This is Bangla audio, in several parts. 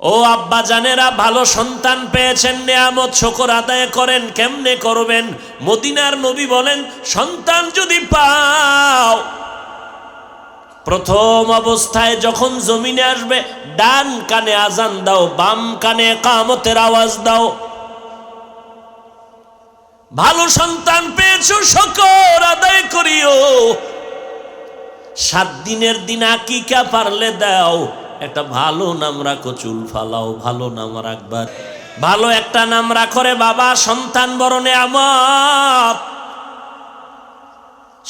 ও আব্বা জানেরা, ভালো সন্তান পেয়েছেন, নেয়ামত শুকর আদায় করেন। কেমনে করবেন? মদিনার নবী বলেন, সন্তান যদি পাও, প্রথম অবস্থায় যখন জমিনে আসবে ডান কানে আজান দাও, বাম কানে ইকামতের আওয়াজ দাও। ভালো সন্তান পেয়েছো, শুকর আদায় করিও। 7 দিনের দিন আকিকা পারলে দাও, একটা ভালো নাম রাখো, চুল ফালাও, ভালো নাম রাখবার। ভালো একটা নাম রাখো রে বাবা, সন্তান বড় নেয়ামত।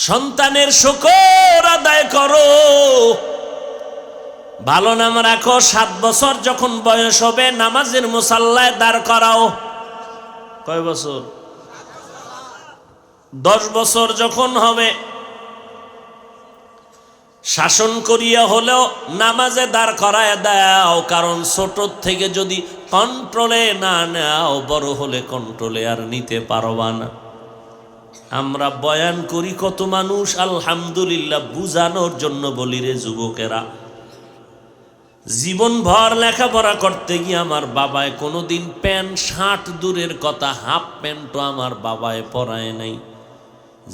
সন্তানের শুকর আদায় করো, ভালো নাম রাখো। 7 বছর যখন বয়স হবে নামাজের মুসাল্লায় দাঁড় করাও। কয় বছর? 10 বছর যখন হবে শাসন করিয়া হলেও নামাজে দাঁড় করায় দাও, কারণ ছোট থেকে যদি কন্ট্রোলে না নাও, বড় হলে কন্ট্রোলে আর নিতে পারবা না। আমরা বয়ান করি কত মানুষ, আলহামদুলিল্লাহ, বুঝানোর জন্য বলি রে যুবকেরা, জীবন ভর লেখাপড়া করতে গিয়ে আমার বাবায় কোনোদিন প্যান্ট শার্ট দূরের কথা, হাফ প্যান্টও আমার বাবায় পরায় নাই।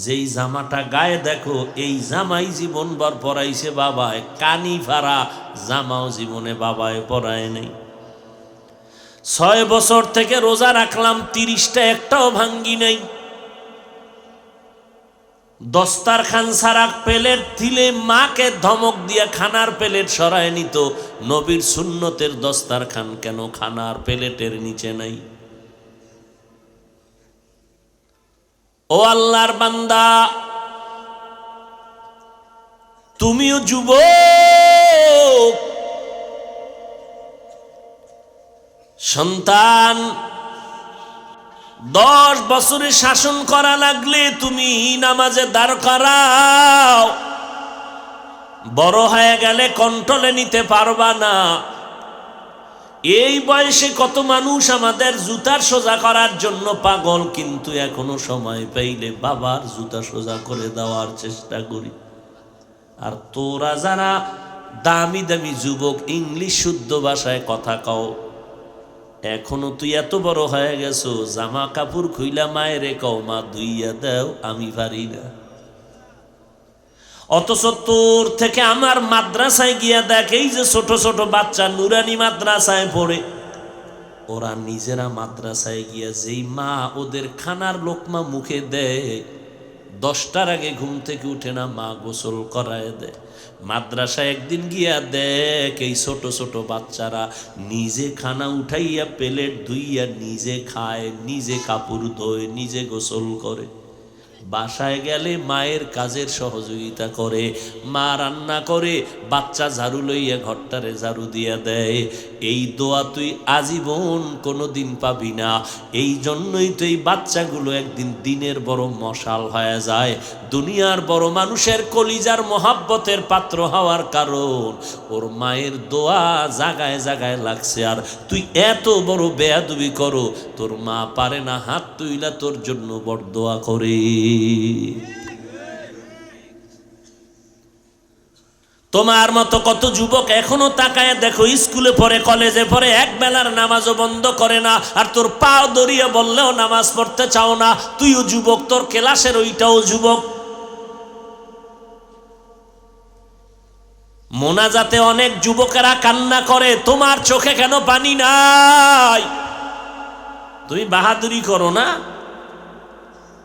যেই জামাটা গায়ে দেখো, এই জামাই জীবন ভর পরাইছে বাবায়। কানি ফাড়া জামাও জীবনে বাবায় পরায় নাই। 6 বছর থেকে রোজা রাখলাম, 30টা একটাও ভাঙ্গি নাই। দস্তারখান ছাড়া প্লেট দিলে মাকে ধমক দিয়া খানার প্লেট সরায় নিত। নবীর সুন্নতের দস্তারখান কেন খানার প্লেটের নিচে নাই? ও আল্লাহর বান্দা, তুমিও যুবক, সন্তান 10 বছরে শাসন করা লাগলে তুমি নামাজে দাঁড় করাও। বড় হয়ে গেলে কন্ট্রোলে নিতে পারবা না। এই বয়সে কত মানুষ আমাদের জুতার সোজা করার জন্য পাগল, কিন্তু এখনো সময় পাইলে বাবার জুতা সোজা করে দেওয়ার চেষ্টা করি। আর তোরা যারা দামি দামি যুবক, ইংলিশ শুদ্ধ ভাষায় কথা কও, এখনো তুই এত বড় হয়ে গেছো, জামা কাপড় খুইলা মায়েরে কও, মা ধুইয়া দাও, আমি পারি না। অথচ তোর থেকে আমার মাদ্রাসায় গিয়া দেখ, এই যে ছোট ছোট বাচ্চা নুরানি মাদ্রাসায় পড়ে, ওরা নিজেরা মাদ্রাসায় গিয়া যেই মা ওদের খানার লোকমা মুখে দেয়, 10টার আগে ঘুম থেকে উঠে না, মা গোসল করায় দেয়। মাদ্রাসায় একদিন গিয়া দেখ, এই ছোট ছোট বাচ্চারা নিজে খানা উঠাইয়া প্লেট ধুইয়া নিজে খায়, নিজে কাপড় ধোয়, নিজে গোসল করে। বাসায় গেলে মায়ের কাজের সহযোগিতা করে, মা রান্না করে, বাচ্চা ঝাড়ু লইয়া ঘরটারে ঝাড়ু দিয়া দেয়। এই দোয়া তুই আজীবন কোনোদিন পাবি না। এই জন্যই তো এই বাচ্চাগুলো একদিন দিনের বড় মশাল হয়ে যায়, দুনিয়ার বড় মানুষের কলিজার মহাব্বতের পাত্র হওয়ার কারণ ওর মায়ের দোয়া জাগায় জাগায় লাগছে। আর তুই এত বড় বেয়াদবি করো, তোর মা পারে না হাত তুইলা তোর জন্য বড় দোয়া করে। তোমার মতো কত যুবক এখনো তাকায় দেখো, স্কুলে পড়ে, কলেজে পড়ে, এক বেলার নামাজও বন্ধ করে না। আর তোর পা দড়িয়ে বললেও নামাজ পড়তে চাও না। তুইও যুবক, তোর ক্লাসের ওইটাও যুবক। মোনাজাতে অনেক যুবকেরা কান্না করে, তোমার চোখে কেন পানি নাই? তুমি বাহাদুরি করো না?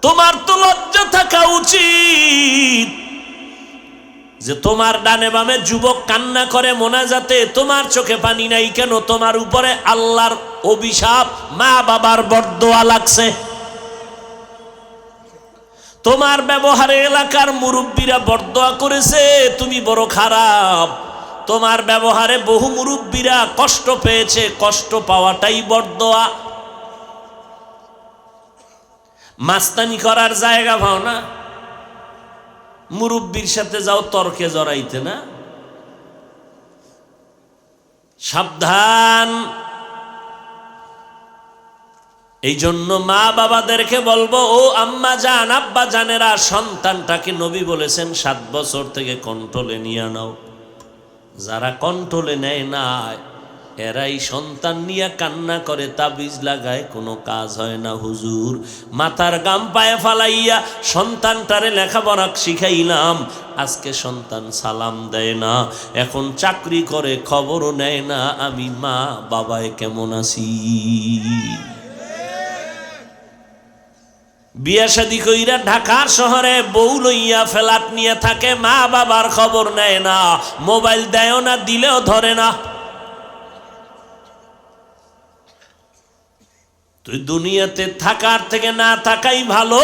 তোমার তো লজ্জা থাকা উচিত যে তোমার ডানে বামে যুবক কান্না করে মোনাজাতে, তোমার চোখে পানি নাই কেন? তোমার উপরে আল্লাহর অভিশাপ, মা বাবার বরদোয়া লাগছে। তোমার ব্যবহারে এলাকার মুরব্বীরা বরদোয়া করেছে, তুমি বড় খারাপ। তোমার ব্যবহারে বহু মুরব্বীরা কষ্ট পেয়েছে, কষ্ট পাওয়াটাই বরদোয়া। মাস্তানি করার জায়গা পাও না, মুরব্বীর সাথে যাও তর্কে জড়াইতে না। সাবধান। এই জন্য মা বাবাদেরকে বলবো, ও আম্মা জান, আব্বা জানেরা, সন্তানটাকে নবী বলেছেন 7 বছর থেকে কন্ট্রোলে নিয়ে নাও। যারা কন্ট্রোলে নেয় না, এরাই সন্তান নিয়ে কান্না করে, তাবিজ লাগায়, কোনো কাজ হয় না হুজুর। মাথার গাম পায়ে ফালাইয়া সন্তানটারে লেখাপড়া শিখাইলাম, আজকে সন্তান সালাম দেয় না, এখন চাকরি করে, খবরও নেয় না আমি মা বাবায় কেমন আছি। বিয়া শাদী কইরা ঢাকার শহরে বউ লইয়া ফ্ল্যাট নিয়ে থাকে, মা বাবার খবর নেয় না, মোবাইল দেয় না, দিলেও ধরে না। তুই দুনিয়াতে থাকার থেকে না থাকাই ভালো।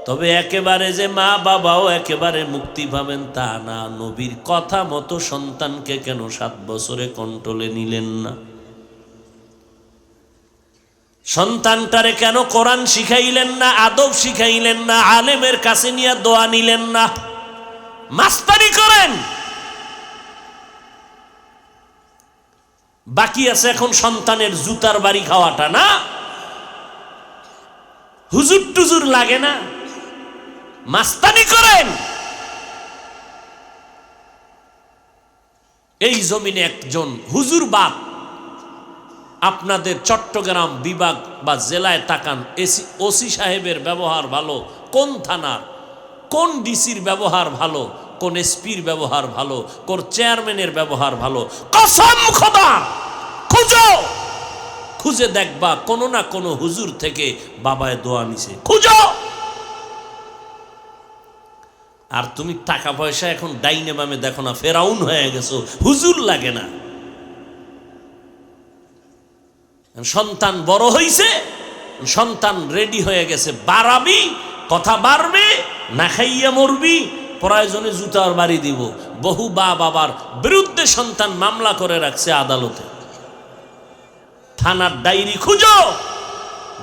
তবে একেবারে যে মা বাবাও একেবারে মুক্তি পাবেন তা না। নবীর কথা মতো সন্তানকে কেন 7 বছরে কন্ট্রোলে নিলেন না? সন্তানটারে কেন কোরআন শিখাইলেন না, আদব শিখাইলেন না, আলেমের কাছে নিয়ে দোয়া নিলেন না? মাস্তানি করেন, বাকি আছে এখন সন্তানের জুতার বাড়ি খাওয়াটা না? হুজুর টুজুর লাগে না, মাস্তানি করেন। এই জমিনে একজন হুজুর বাপ, আপনাদের চট্টগ্রাম বিভাগ বা জেলায় তাকান, ওসি সাহেবের ব্যবহার ভালো, কোন থানার, কোন ডিসির ব্যবহার ভালো, কোন এসপির ব্যবহার ভালো, কোন চেয়ারম্যানের ব্যবহার ভালো, কসম খোদা খুঁজো, খুঁজে দেখবা কোনো না কোনো হুজুর থেকে বাবায় দোয়া নিছে, খুঁজো। আর তুমি টাকা পয়সা এখন ডাইনে বামে দেখো না, ফেরাউন হয়ে গেছো, হুজুর লাগে না। সন্তান বড় হইছে, সন্তান রেডি হয়ে গেছে, বাড়াবি, কথা বাড়বে, না খাইয়া মরবি, প্রয়োজনে জুতার বাড়ি দিব। বহু বাবার বিরুদ্ধে সন্তান মামলা করে রাখছে আদালতে, থানার ডায়েরি খুঁজো,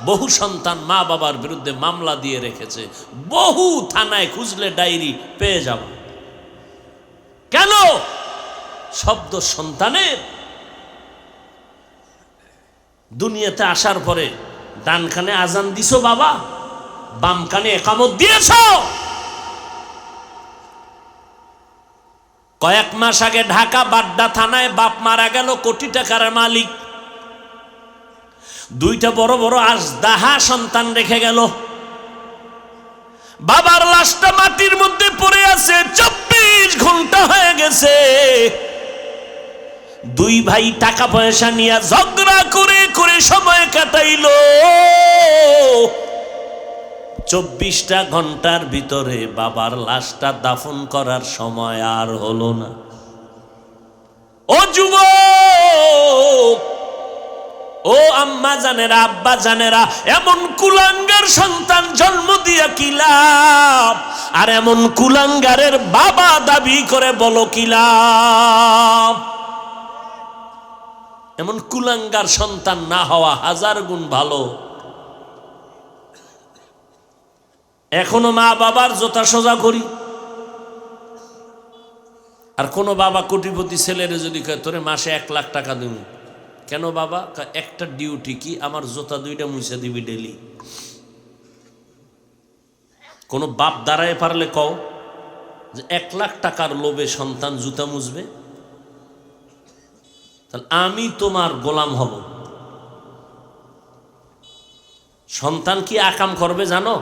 বহু সন্তান মা বাবার বিরুদ্ধে মামলা দিয়ে রেখেছে, বহু থানায় খুঁজলে ডায়েরি পেয়ে যাব। কেন? শব্দ সন্তানের। দুনিয়াতে আসার পরে ডান কানে আজান দিছো বাবা, বাম কানে একামত দিয়েছ। কয়েক মাস আগে ঢাকা বাড্ডা থানায় বাপ মারা গেল, কোটি টাকার মালিক, 2টা বড় বড় আজদাহা সন্তান রেখে গেল। বাবার লাশটা মাটির মধ্যে পড়ে আছে, 24 ঘন্টা হয়ে গেছে। 2 ভাই টাকা পয়সা নিয়ে ঝগড়া করে করে সময় কাটাইল। 24টা ঘন্টার ভিতরে বাবার লাশটা দাফন করার সময় আর হলো না। ও যুবক, ও আম্মা জানেরা, আব্বা জানেরা, এমন কুলাঙ্গার সন্তান জন্ম দিয়া কি লাভ? আর এমন কুলাঙ্গারের বাবা দাবি করে বলো কি লাভ? এমন কুলাঙ্গার সন্তান না হওয়া 1000 গুণ ভালো। এখনো মা বাবার জোতা সোজা করি। আর কোন বাবা কোটিপতি ছেলেরে যদি কয় তোরে মাসে 1 লাখ টাকা দিব, কেন বাবা? একটা ডিউটি কি, আমার জোতা 2টা মুছে দিবি ডেলি। কোন বাপ দাঁড়ায় পারলে কও যে 1 লাখ টাকার লোভে সন্তান জুতা মুছবে? তাহলে আমি তোমার গোলাম হব। সন্তান কি আকাম করবে জানো?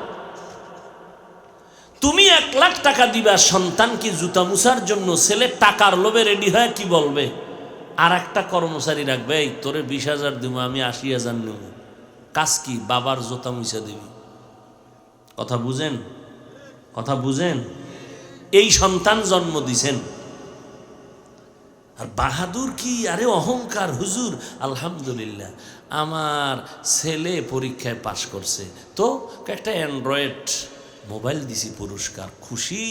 তুমি 1 লাখ টাকা দিবা, সন্তান কি জুতা মুছার জন্য? ছেলে টাকার লোভে রেডি হয় কি বলবে? আর একটা কর্মচারী রাখবে, এই তোরে 20,000 দিব, আমি 80,000 নেব। কাজ কি? বাবার জুতা মুছা দিবি। কথা বুঝেন? কথা বুঝেন? এই সন্তান জন্ম দিছেন। আর বাহাদুর কি, আরে অহংকার। হুজুর আলহামদুলিল্লাহ আমার ছেলে পরীক্ষায় পাশ করছে, তো একটা অ্যান্ড্রয়েড মোবাইল দিছি পুরস্কার, খুশি,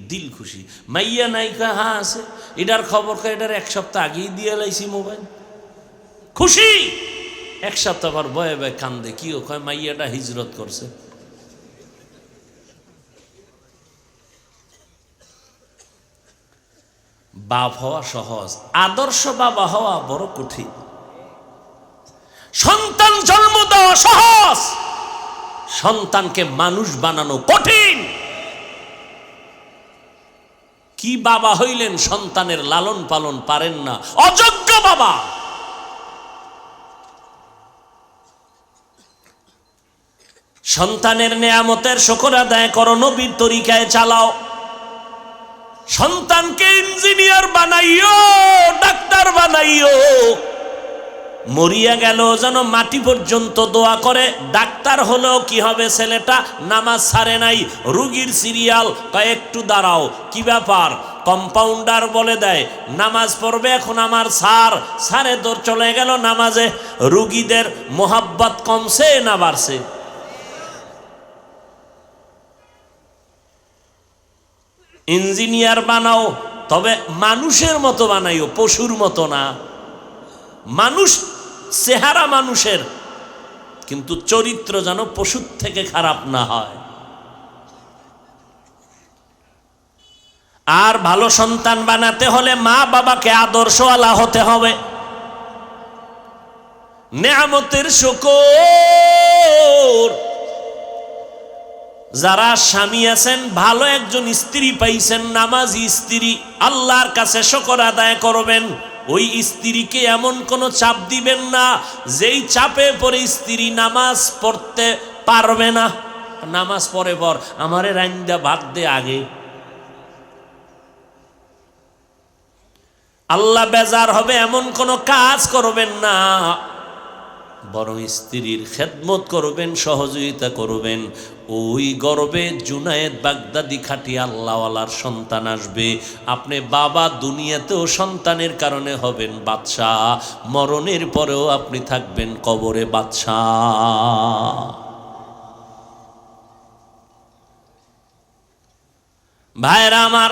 দিল খুশি। মাইয়া নাই? হ্যাঁ আছে। এটার খবর এটার 1 সপ্তাহ আগেই দিয়ে লাইছি মোবাইল, খুশি। 1 সপ্তাহ পর বয়ে বয়ে কান্দে, কি ও? কয় মাইয়াটা হিজরত করছে। বাপ হওয়া সহজ, আদর্শ বাবা হওয়া বড় কঠিন। সন্তান জন্ম দেওয়া সহজ, সন্তানকে মানুষ বানানো কঠিন। কি বাবা হইলেন, সন্তানের লালন পালন পারেন না, অযোগ্য বাবা। সন্তানের নেয়ামতের শুকর আদায় করো, নবীর তরিকায় চালাও। সন্তানকে ইঞ্জিনিয়ার বানাইও, ডাক্তার বানাইও, মরিয়া গেল যেন মাটি পর্যন্ত দোয়া করে। ডাক্তার হলেও কি হবে, ছেলেটা নামাজ ছাড়ে নাই, রুগীর সিরিয়াল একটু দাঁড়াও, কি ব্যাপার, কম্পাউন্ডার বলে দেয় নামাজ পড়বে এখন আমার সারে তোর চলে গেল নামাজে। রুগীদের মোহাব্বত কমছে না বাড়ছে? ইঞ্জিনিয়ার বানাও, তবে মানুষের মতো বানাইও, পশুর মতো না। মানুষ চেহারা মানুষের, কিন্তু চরিত্র যেন পশুর থেকে খারাপ না হয়। আর ভালো সন্তান বানাতে হলে মা বাবাকে আদর্শওয়ালা হতে হবে। নেয়ামতের শুকর, যারা স্বামী আছেন, ভালো একজন স্ত্রী পাইছেন, নামাজি স্ত্রী, আল্লাহর কাছে শুকর আদায় করবেন। ওই স্ত্রীকে এমন কোনো চাপ দিবেন না যেই চাপে পড়ে স্ত্রী নামাজ পড়তে পারবে না। নামাজ পড়ে পর আমারে রাইন্দা ভাত দে আগে, আল্লাহ বেজার হবে এমন কোনো কাজ করবেন না। বরং স্ত্রীর খেদমত করবেন, সহযোগিতা করবেন। ওই গর্বে জুনায়েদ বাগদাদি খাঁটি আল্লাহওয়ালার সন্তান আসবে। আপনি বাবা দুনিয়াতেও সন্তানের কারণে হবেন বাদশাহ, মরণের পরেও আপনি থাকবেন কবরে বাদশাহ। ভাইরা আমার,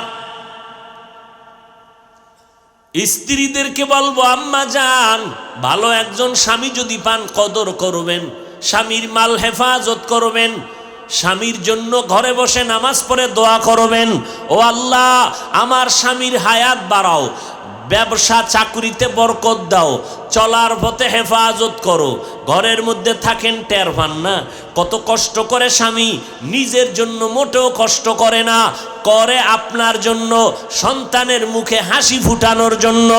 স্ত্রীদেরকে বলবো, আম্মা জান, ভালো একজন স্বামী যদি পান কদর করবেন, স্বামীর মাল হেফাজত করবেন, স্বামীর জন্য ঘরে বসে নামাজ পড়ে দোয়া করবেন, ও আল্লাহ আমার স্বামীর হায়াত বাড়াও, ব্যবসা চাকরিতে বরকত দাও, চলার পথে হেফাজত করো। ঘরের মধ্যে থাকেন টের পান না কত কষ্ট করে স্বামী, নিজের জন্য মোটেও কষ্ট করে না, করে আপনার জন্য, সন্তানের মুখে হাসি ফুটানোর জন্য।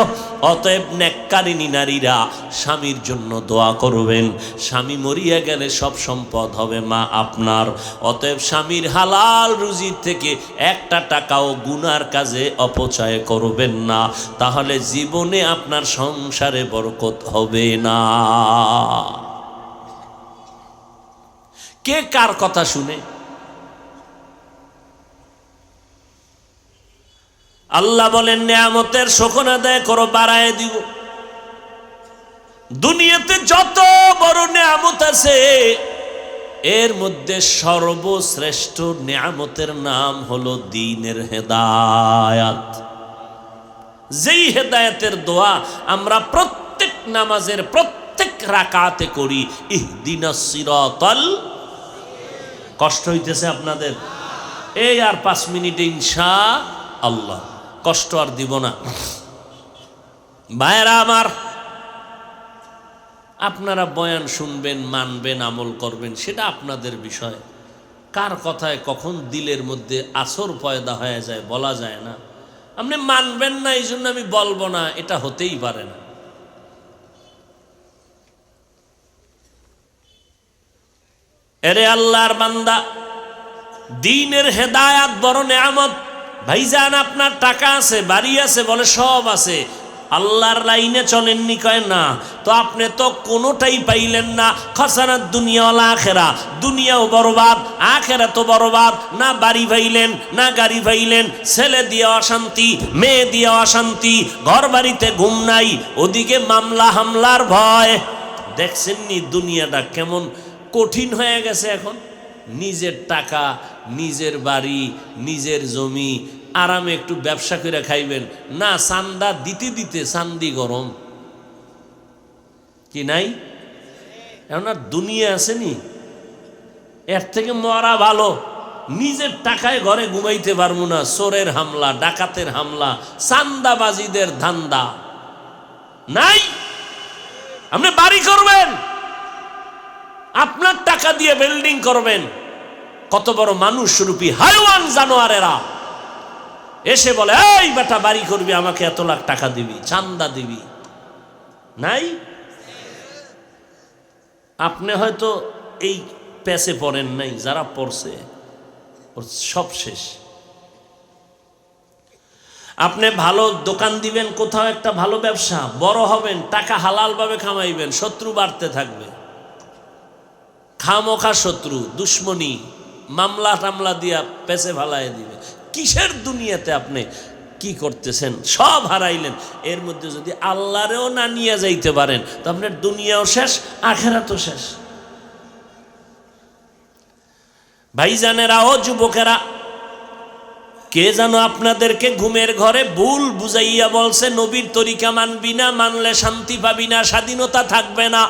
অতএব নেককারিনী নারীরা স্বামীর জন্য দোয়া করবেন। স্বামী মরিয়া গেলে সব সম্পদ হবে মা আপনার। অতএব স্বামীর হালাল রুজির থেকে একটা টাকাও গুনার কাজে অপচয় করবেন না, তাহলে জীবনে আপনার সংসারে বরকত হবে না। কে কার কথা শুনে? আল্লাহ বলেন নেয়ামতের শুকর আদায় করো, বাড়ায় দিব। দুনিয়াতে যত বড় নেয়ামত আছে এর মধ্যে সর্বশ্রেষ্ঠ নেয়ামতের নাম হলো দ্বীনের হেদায়াত। যেই হেদায়েতের দোয়া আমরা প্রত্যেক নামাজের প্রত্যেক রাকাতে করি, ইহদিনাস সিরাতাল। কষ্ট হইতেছে আপনাদের? এই আর 5 মিনিটে ইনশাআল্লাহ, কষ্ট আর দিব না। ভাইরা আমার, আপনারা বয়ান শুনবেন, মানবেন, আমল করবেন, সেটা আপনাদের বিষয়। কার কথায় কখন দিলের মধ্যে আসর পয়দা হয়ে যায় বলা যায় না। আপনি মানবেন না এই জন্য আমি বলবো না, এটা হতেই পারে না। এরে আল্লাহর বান্দা, দ্বীনের হেদায়াত বড় নেয়ামত। ভাইজান আপনার টাকা আছে, বাড়ি আছে, বলে সব আছে, আল্লাহর লাইনে চলেননি, কয় না, তো আপনি তো কোনোটাই পাইলেন না। খাসারাত দুনিয়া ওয়াল আখিরা, দুনিয়াও বরবাদ, আখিরা তো বরবাদ। না বাড়ি পাইলেন, না গাড়ি পাইলেন, ছেলে দিয়ে অশান্তি, মেয়ে দিয়ে অশান্তি, ঘর বাড়িতে ঘুম নাই, ওদিকে মামলা হামলার ভয়। দেখছেননি দুনিয়াটা কেমন কঠিন হয়ে গেছে এখন। নিজের টাকা, নিজের বাড়ি, নিজের জমি, আরামে একটু ব্যবসা করে খাইবেন না, চান্দা দিতে দিতে চান্দি গরম। কি নাই? এখন আর দুনিয়া আসেনি, এর থেকে মরা ভালো। নিজের টাকায় ঘরে ঘুমাইতে পারবো না, চোরের হামলা, ডাকাতের হামলা, চান্দাবাজিদের ধান্দা নাই। আপনি বাড়ি করবেন, আপনার টাকা দিয়ে বিল্ডিং করবেন, কত বড় মানুষ রূপী হাইওয়ান জানোয়ারেরা এসে বলে এই বেটা বাড়ি করবি, আমাকে এত লাখ টাকা দিবি, চান্দা দিবি। নাই? আপনি হয়তো এই প্যাসে পড়েন নাই, যারা পড়ছে ওর সব শেষ। আপনি ভালো দোকান দিবেন, কোথাও একটা ভালো ব্যবসা, বড় হবেন, টাকা হালালভাবে কামাইবেন, শত্রু বাড়তে থাকবে। খামোখা শত্রু, দুশ্মনী, মামলা টামলা দিয়া পেছে ভালাই দিবে। কিসের দুনিয়াতে আপনি কি করতেছেন? সব হারাইলেন। এর মধ্যে যদি আল্লাহরেও না নিয়ে যাইতে পারেন তো আপনার দুনিয়াও শেষ, আখেরাতও শেষ। ভাইজানেরা ও যুবকেরা, কে যেন আপনাদেরকে ঘুমের ঘরে ভুল বুঝাইয়া বলছে নবীর তরিকা মানবি না, মানলে শান্তি পাবি না, স্বাধীনতা থাকবে না।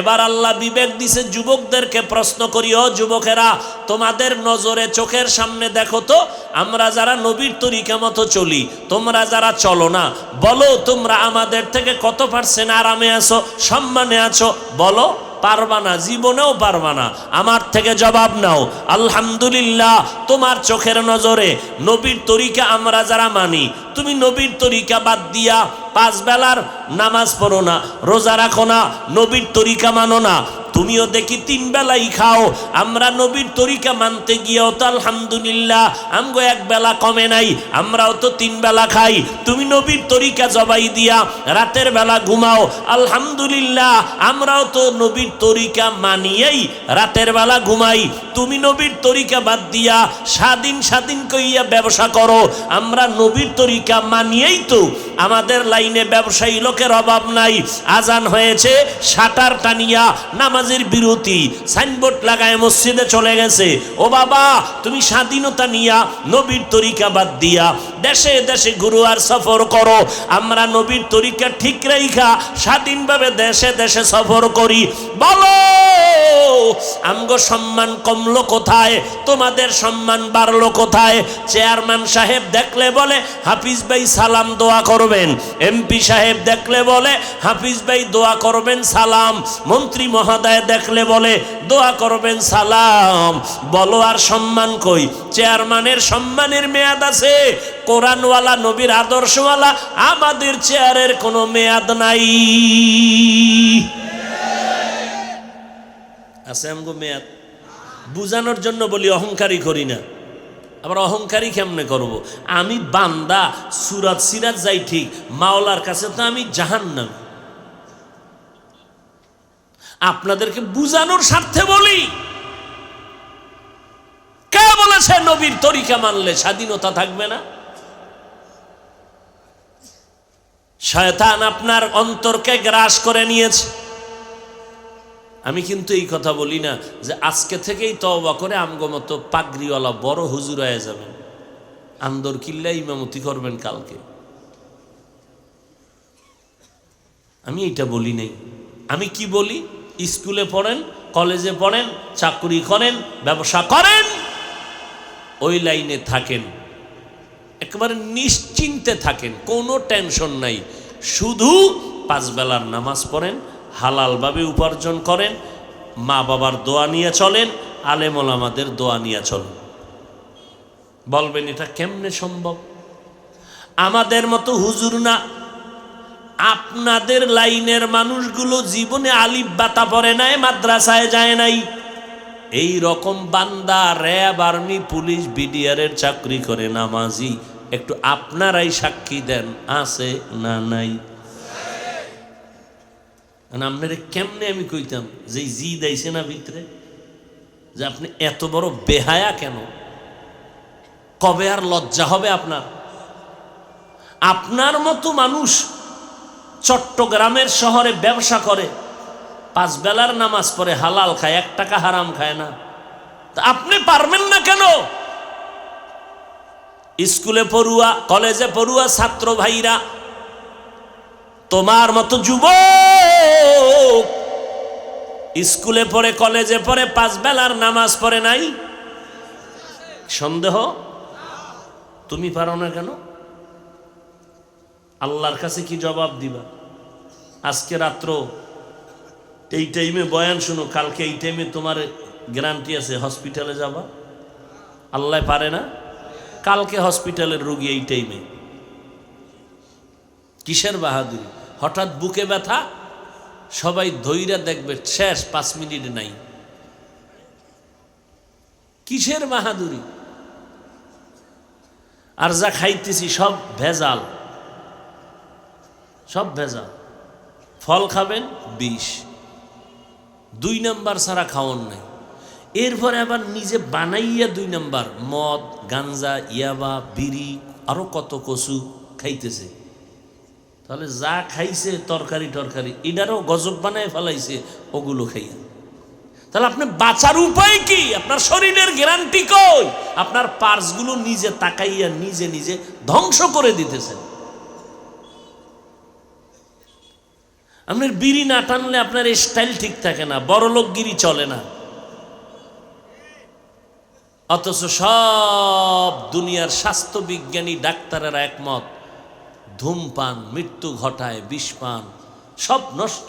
এবার আল্লাহ বিবেক দিছে, যুবকদেরকে প্রশ্ন করি, ও যুবকেরা, তোমাদের নজরে চোখের সামনে দেখো তো, আমরা যারা নবীর তরিকা মতো চলি, তোমরা যারা চলো না, বলো তোমরা আমাদের থেকে কত পার্সেন্ট আরামে আছো, সম্মানে আছো? বলো। পারবা না, জীবনেও পারবা না। আমার থেকে জবাব নাও। আলহামদুলিল্লাহ, তোমার চোখের নজরে নবীর তরিকা আমরা যারা মানি, তুমি নবীর তরিকা বাদ দিয়া 5 বেলার নামাজ পড়ো না, রোজা রাখো না, নবীর তরিকা মানো না, তুমিও দেখি 3 বেলাই খাও। আমরা নবীর তরিকা মানতে গিয়েও তো আলহামদুলিল্লাহ আমগো 1 বেলা কমে নাই, আমরাও তো 3 বেলা খাই। তুমি নবীর তরিকা জবাই দিয়া রাতের বেলা ঘুমাও, আলহামদুলিল্লাহ আমরাও তো নবীর তরিকা মানিয়েই রাতের বেলা ঘুমাই। তুমি নবীর তরিকা বাদ দিয়া স্বাধীন স্বাধীন কইয়া ব্যবসা করো, আমরা নবীর তরিকা মানিয়েই তো আমাদের লাইনে ব্যবসায়ী লোকের অভাব নাই। আজান হয়েছে, শাটার টানিয়া নামাজের বিরতি সাইনবোর্ড লাগায় মসজিদে চলে গেছে। ও বাবা, তুমি স্বাধীনতা নিয়া নবীর তরিকা বাদ দিয়া দেশে দেশে ঘুরো আর সফর করো। আমরা নবীর তরিকা ঠিক রাইখা স্বাধীনভাবে দেশে দেশে সফর করি। বলো, আমগো সম্মান কমলো কোথায়? তোমাদের সম্মান বাড়লো কোথায়? চেয়ারম্যান সাহেব দেখলে বলে হাফিজ ভাই সালাম দোয়া করবেন, এমপি সাহেব দেখলে বলে হাফিজ ভাই দোয়া করবেন সালাম, মন্ত্রী মহোদয় দেখলে বলে দোয়া করবেন সালাম। বলো, আর সম্মান কই? চেয়ারম্যানের সম্মানের মেয়াদ আছে, কোরআনওয়ালা নবীর আদর্শওয়ালা আমাদের চেয়ারের কোনো মেয়াদ নাই। আছে আমগো মেয়াদ? বুঝানোর জন্য বলি, অহংকারী করি না। আবার অহংকারী কেমনে করব? আমি বান্দা, সুরাত সিরাত যাই ঠিক, মাওলার কাছে তো আমি জাহান্নাম। আপনাদেরকে বুঝানোর স্বার্থে বলি। কে বলেছে নবীর তরিকা মানলে স্বাধীনতা থাকবে না? শয়তান আপনার অন্তরকে গ্রাস করে নিয়েছে। আমি কিন্তু এই কথা বলি না যে আজকে থেকেই তওবা করে আমগো মতো পাগড়িওয়ালা বড় হুজুর হয়ে যাবেন, আন্দর কিল্লা ইমামতি করবেন কালকে। আমি এটা বলি নাই। আমি কি বলি? স্কুলে পড়েন, কলেজে পড়েন, চাকরি করেন, ব্যবসা করেন, ওই লাইনে থাকেন, একেবারে নিশ্চিন্তে থাকেন, কোনো টেনশন নাই। শুধু 5 বেলার নামাজ পড়েন, হালালভাবে উপার্জন করেন, মা বাবার দোয়া নিয়ে চলেন, আলেম ওলামাদের দোয়া নিয়ে চলেন। বলবেন এটা কেমনে সম্ভব? আমাদের মতো হুজুর না, আপনাদের লাইনের মানুষগুলো জীবনে আলিফ বাতা পড়ে নাই, মাদ্রাসায় যায় নাই। এই রকম বান্দা র্যাব, আর্মি, পুলিশ, বিডিআরের চাকরি করে, নামাজি। একটু আপনারাই সাক্ষী দেন, আছে না নাই? আপনার কেমনে আমি কইতাম যে জি দেয়ছে না ভিতরে, যে আপনি এত বড় বেহায়া কেন? কবে আর লজ্জা হবে আপনার? আপনার মতো মানুষ চট্টগ্রামের শহরে ব্যবসা করে, 5 বেলার নামাজ পড়ে, হালাল খায়, 1 টাকা হারাম খায় না। তা আপনি পারবেন না কেন? স্কুলে পড়ুয়া, কলেজে পড়ুয়া ছাত্র ভাইরা, তোমার মতো যুবক স্কুলে পড়ে, কলেজে পড়ে, 5 বেলার নামাজ পড়ে নাই, সন্দেহ? তুমি পারো না কেন? আল্লাহর কাছে কি জবাব দিবা? আজকে রাত্র এই টাইমে বয়ান শুনো, কালকে এই টাইমে তোমার গ্যারান্টি আছে হসপিটালে যাবা। আল্লাহ পারে না? কালকে হসপিটালের রোগী এই টাইমে। কিসের বাহাদুরি? হঠাৎ বুকে ব্যথা, সবাই ধৈর্য দেখবে, শেষ 5 মিনিট নাই। কিসের বাহাদুরি? আর যা খাইতেছি সব ভেজাল, সব ভেজাল। ফল খাবেন বিষ, 2 নাম্বার ছাড়া খাওয়ান নাই। এরপরে আবার নিজে বানাইয়া 2 নাম্বার মদ, গাঞ্জা, ইয়াবা, বিড়ি, আরো কত কচু খাইতেছে। তাহলে যা খাইছে তরকারি টরকারি এটারও গজব বানায় ফেলাইছে ওগুলো খাইয়া। তাহলে আপনি বাঁচার উপায় কি? আপনার শরীরের গ্যারান্টি কই? আপনার পার্টসগুলো নিজে তাকাইয়া নিজে নিজে ধ্বংস করে দিতেছেন। আপনার বিড়ি না টানলে আপনার স্টাইল ঠিক থাকে না, বড়লোকগিরি চলে না। অথচ সব দুনিয়ার স্বাস্থ্য বিজ্ঞানী ডাক্তারেরা একমত, ধূমপান মৃত্যু ঘটায়, বিষপান সব নষ্ট,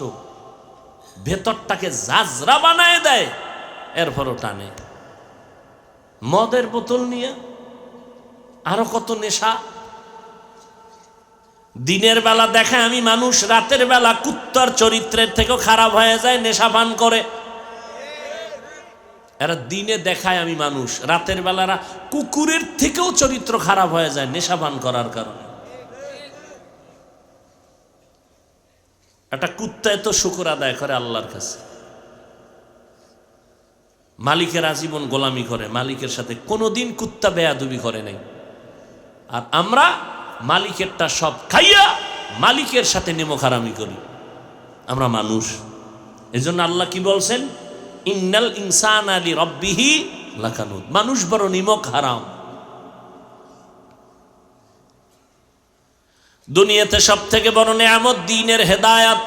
ভেতরটাকে জাজরা বানায় দেয়, এরপরও টানে। মদের বোতল নিয়ে আরো কত নেশা। দিনের বেলা দেখায় আমি মানুষ, রাতের বেলা কুত্তার চরিত্রের থেকেও খারাপ হয়ে যায় নেশা পান করে। এরা দিনে দেখায় আমি মানুষ, রাতের বেলারা কুকুরের থেকেও চরিত্র খারাপ হয়ে যায় নেশা পান করার কারণে। একটা কুত্তা এত শুকর আদায় করে আল্লাহর কাছে, মালিকের আজীবন গোলামি করে, মালিকের সাথে কোনোদিন কুত্তা বেয়াদবি করে নাই। আর আমরা মালিকেরটা সব খাইয়া মালিকের সাথে নেমখারামি করি। আমরা মানুষ। এজন্য আল্লাহ কি বলছেন? ইন্নাল ইনসানা লিরাব্বিহি লাকানুদ। মানুষ বড় নিমক হারাম। দুনিয়াতে সব থেকে বড় নেয়ামত দ্বীনের হেদায়াত।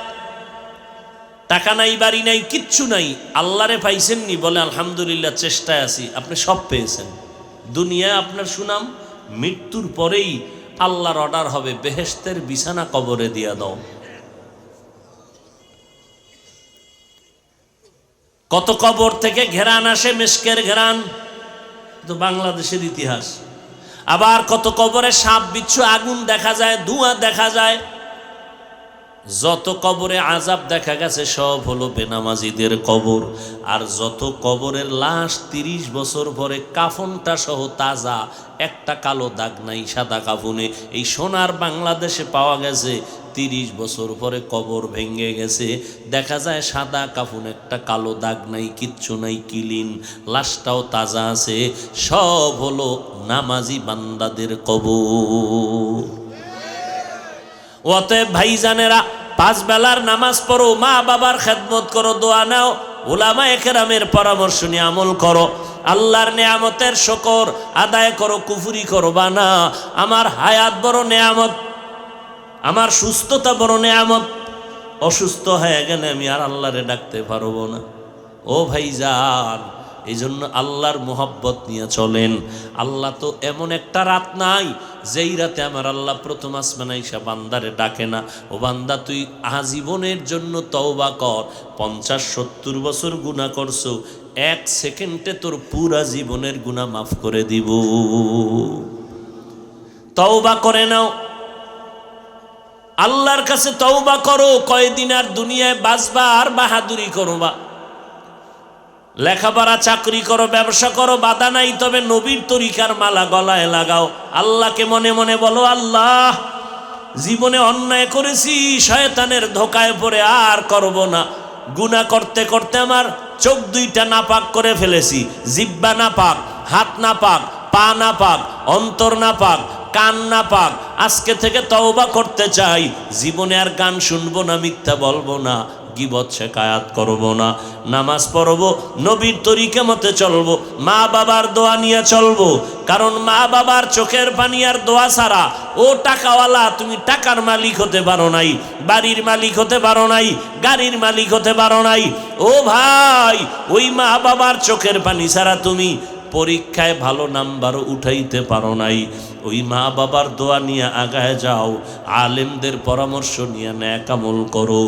টাকা নাই, বাড়ি নাই, কিচ্ছু নাই, আল্লাহরে পাইছেননি বলে আলহামদুলিল্লাহ চেষ্টায় আছি। আপনি সব পেয়েছেন। দুনিয়ায় আপনার সুনাম, মৃত্যুর পরেই আল্লাহর অর্ডার হবে বেহেশতের বিছানা কবরে দিয়া দাও। কত কবর থেকে ঘেরান আসে, মেশকের ঘেরান, তো বাংলাদেশের ইতিহাস। আবার কত কবরে সাপ বিচ্ছু আগুন দেখা যায়, ধোঁয়া দেখা যায়। যত কবরে আযাব দেখা গেছে সব হলো বেনামাজিদের কবর। আর যত কবরের লাশ 30 বছর পরে কাফনটা সহ তাজা, একটা কালো দাগ নাই সাদা কাফনে, এই সোনার বাংলাদেশে পাওয়া গেছে। 30 বছর পরে কবর ভেঙে গেছে, দেখা যায় সাদা কাফন, একটা কালো দাগ নাই, কিচ্ছু নাই, ক্লিন, লাশটাও তাজা আছে। সব হলো নামাজি বান্দাদের কবর। অতএব ভাইজানেরা, 5 বেলার নামাজ পড়ো, মা বাবার খেদমত করো, দোয়া নাও, উলামায়ে কেরামের পরামর্শ নিয়ে আমল করো, আল্লাহর নেয়ামতের শুকর আদায় করো, কুফরি করবা না। আমার হায়াত বড় নেয়ামত, আমার সুস্থতা বড় নেয়ামত। অসুস্থ হয়ে গেলে আমি আর আল্লাহরে ডাকতে পারবো না। ও ভাইজান, এই জন্য আল্লাহর মোহাব্বত নিয়ে চলেন। আল্লাহ তো এমন একটা রাত নাই যেই রাতে আমার আল্লাহ প্রথম আসমানে আইসা বান্দারে ডাকে না, ও বান্দা তুই আজীবনের জন্য তওবা কর। 50-70 বছর গুনাহ করছো, 1 সেকেন্ডে তোর পুরা জীবনের গুনাহ মাফ করে দিব। তওবা করে নাও, আল্লাহর কাছে তওবা করো। কয়দিন আর দুনিয়ায় বাঁচবা আর বাহাদুরি করবা? লেখাপড়া চাকরি করো, ব্যবসা করো, বাধা নাই, তবে নবীর তরিকার মালা গলায় লাগাও। আল্লাহকে মনে মনে বলো, আল্লাহ জীবনে অন্যায় করেছি, শয়তানের ধোকায় পড়ে আর করব না। গুনাহ করতে করতে আমার চোখ 2টা নাপাক করে ফেলেছি, জিহ্বা নাপাক, হাত নাপাক, পা নাপাক, অন্তর নাপাক, কান নাপাক। আজকে থেকে তওবা করতে চাই, জীবনে আর গান শুনবো না, মিথ্যা বলবো না, গীবত শিকায়াত করব না, নামাজ পড়ব, নবীর তরিকা মতে চলবো, মা বাবার দোয়া নিয়ে চলবো। কারণ মা বাবার চোখের পানি আর দোয়া ছাড়া, ও টাকাওয়ালা, তুমি টাকার মালিক হতে পারো নাই, বাড়ির মালিক হতে পারো নাই, গাড়ির মালিক হতে পারো নাই। ও ভাই, ওই মা বাবার চোখের পানি ছাড়া তুমি পরীক্ষায় ভালো নাম্বারও উঠাইতে পারো নাই। ওই মা বাবার দোয়া নিয়ে আগায় যাও, আলেমদের পরামর্শ নিয়ে নেক আমল করো,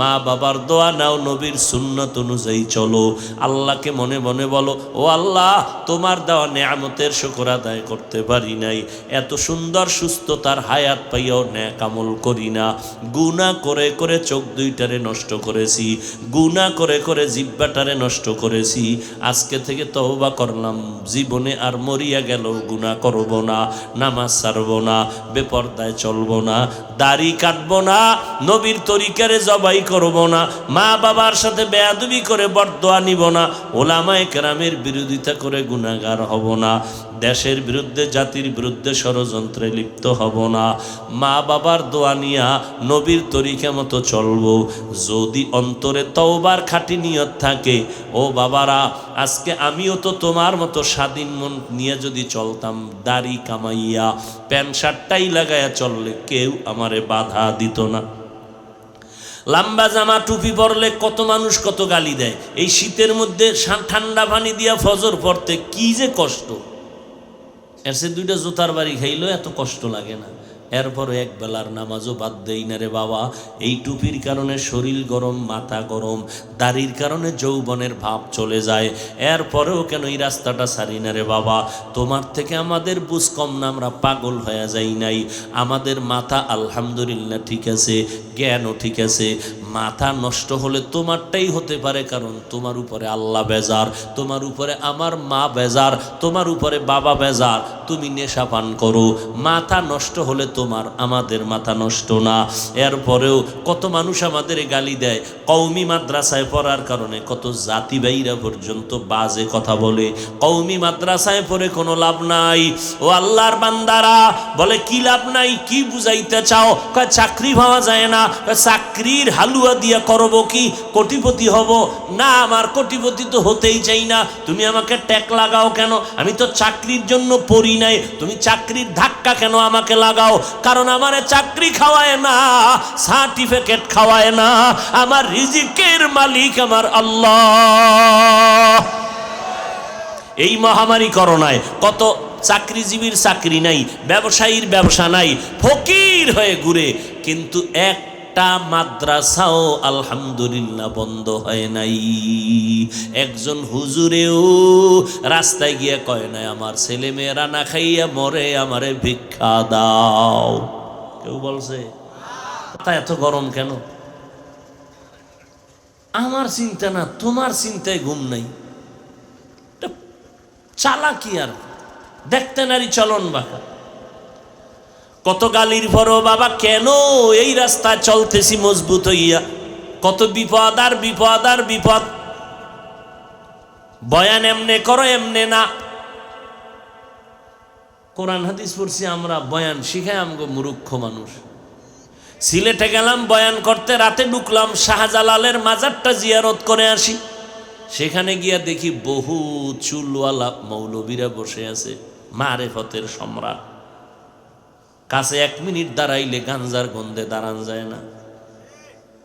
মা বাবার দোয়া নাও, নবীর সুন্নত অনুযায়ী চলো। আল্লাহকে মনে মনে বলো, ও আল্লাহ, তোমার দেওয়া নেয়ামতের শুকর আদায় করতে পারি নাই, এত সুন্দর সুস্থতার হায়াত পাইয়াও নেক আমল করি না, গুনাহ করে করে চোখ দুইটারে নষ্ট করেছি, গুনাহ করে করে জিহ্বাটারে নষ্ট করেছি, আজকে থেকে তওবা করলাম, জীবনে আর মরিয়া গেল গুনাহ করব না, নামাজ ছাড়ব না, বেপরদায় চলব না, দাড়ি কাটব না, নবীর তরিকারে জবাই করব না, মা বাবার সাথে বেয়াদবি করে বরদোয়া নিব না, ওলামায়ে কেরামের বিরোধিতা করে গুনাহগার হব না, দেশের বিরুদ্ধে জাতির বিরুদ্ধে ষড়যন্ত্রে লিপ্ত হব না, মা বাবার দোয়া নিয়া নবীর তরিকা মতো চলব। যদি অন্তরে তওবার খাঁটি নিয়ত থাকে, ও বাবারা, আজকে আমিও তো তোমার মতো স্বাধীন মন নিয়ে যদি চলতাম, দাড়ি কামাইয়া প্যান্ট শার্টটাই লাগাইয়া চললে কেউ আমারে বাধা দিত না। লম্বা জামা টুপি পরলে কত মানুষ কত গালি দেয়, এই শীতের মধ্যে ঠান্ডা পানি দিয়া ফজর পড়তে কি যে কষ্ট, এর সে দুইটা জুতার বাড়ি খাইলেও এত কষ্ট লাগে না। এরপরে এক বেলার নামাজও বাদ দেই না রে বাবা, এই টুপির কারণে শরীর গরম, মাথা গরম, দাড়ির কারণে যৌবনের ভাব চলে যায়, এরপরেও কেন এই রাস্তাটা ছাড়ি না রে বাবা। তোমার থেকে আমাদের বুঝ কম না, আমরা পাগল হয়ে যাই নাই, আমাদের মাথা আলহামদুলিল্লাহ ঠিক আছে, জ্ঞানও ঠিক আছে, মাথা নষ্ট হলে তোমারটাই হতে পারে, কারণ তোমার উপরে আল্লাহ বেজার, তোমার উপরে আমার মা বেজার, তোমার উপরে বাবা বেজার, তুমি নেশা পান করো, মাথা নষ্ট হলে তোমার, আমাদের মাথা নষ্ট না। এরপরেও কত মানুষ আমাদের গালি দেয়, কওমি মাদ্রাসায় পড়ার কারণে কত জাতি ভাইরা পর্যন্ত বাজে কথা বলে, কওমি মাদ্রাসায় পড়ে কোনো লাভ নাই। ও আল্লাহর বান্দারা, বলে কি লাভ নাই, কি বুঝাইতে চাও? কয় চাকরি পাওয়া যায় না, চাকরির হালুয়া দিয়া করব কি, কোটিপতি হব না? আমার কোটিপতি তো হতেই চাই না, তুমি আমাকে ট্যাক লাগাও কেন? আমি তো চাকরির জন্য পড়ি নাই, তুমি চাকরির ধাক্কা কেন আমাকে লাগাও? কারণ আমারে চাকরি খাওয়ায় না, সার্টিফিকেট খাওয়ায় না, আমার রিজিকের মালিক আমার আল্লাহ। এই মহামারী করোনায় কত চাকরিজীবীর চাকরি নাই, ব্যবসায়ীর ব্যবসা নাই, ফকির হয়ে ঘুরে, কিন্তু একটা মাদ্রাসাও আলহামদুলিল্লাহ বন্ধ হয় নাই। একজন হুজুরেও রাস্তায় গিয়ে কয় নাই আমার ছেলে মেয়েরা না খাইয়া মরে, আমারে ভিক্ষা দাও। কেউ বলছে তা এত গরম কেন? আমার চিন্তা না, তোমার চিন্তায় ঘুম নাই, চালাকি আর দেখতে নারী চলন বাঁকা। কত গালির পরও বাবা কেন এই রাস্তায় চলতেছি মজবুত হইয়া, কত বিপদ আর বিপদ আর বিপদ। বয়ান এমনে করো, এমনে না। কোরআন হাদিস পড়ছি আমরা, বয়ান শিখাই আমগো মূর্খ মানুষ। সিলেটে গেলাম বয়ান করতে, রাতে ঢুকলাম, শাহজালালের মাজারটা জিয়ারত করে আসি। সেখানে গিয়া দেখি বহু চুলওয়ালা মৌলবীরা বসে আছে, মারেফতের সম্রাট। কাছে 1 মিনিট দাঁড়াইলে গাঞ্জার গন্ধে দাঁড়ান যায় না।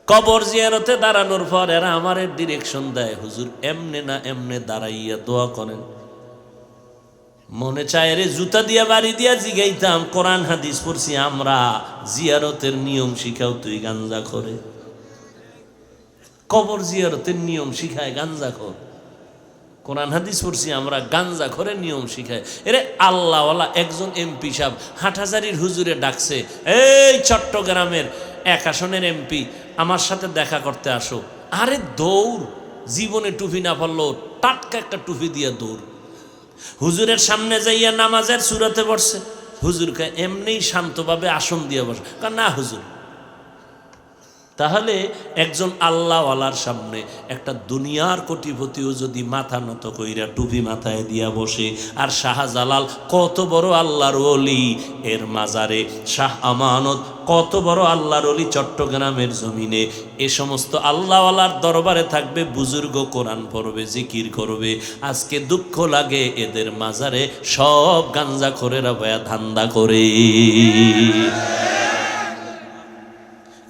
কবর জিয়ারতে দাঁড়ানোর পর এরা আমারে ডিরেকশন দেয়, হুজুর এমনে না এমনে দাঁড়াইয়া দোয়া করেন। মনে চায় রে জুতা দিয়া বাড়ি দিয়া জিগাইতাম, কোরআন হাদিস পড়ছি আমরা, জিয়ারতের নিয়ম শিখাও তুই গাঞ্জা করে। কবর জিয়ারতের নিয়ম শিখায় গাঞ্জা খোর, কোরআন হাদিস পড়ছি আমরা, গাঞ্জা করে নিয়ম শিখায়। এরে আল্লাহওয়ালা একজন এমপি সাহেব হাটহাজারির হুজুরে ডাকছে, এই চট্টগ্রামের 1 আসনের এমপি আমার সাথে দেখা করতে আসো। আরে দৌড়, জীবনে টুপি না পড়লো, টাটকা একটা টুপি দিয়ে দৌড়। হুজুরের সামনে যাইয়া নামাজের সুরাতে বসছে, হুজুরকে এমনি শান্তভাবে আসন দিয়ে বসে। না হুজুর, তাহলে একজন আল্লাহওয়ালার সামনে একটা দুনিয়ার কোটিপতিও যদি মাথা নত কইরা টুপি মাথায় দিয়া বসে, আর শাহজালাল কত বড় আল্লাহর ওলি, এর মাজারে শাহ আমানত কত বড় আল্লাহর ওলি চট্টগ্রামের জমিনে, এ সমস্ত আল্লাহওয়ালার দরবারে থাকবে বুজুর্গ, কোরআন পড়বে, জিকির করবে। আজকে দুঃখ লাগে এদের মাজারে সব গাঞ্জা খোরেরা বয়া ধান্দা করে।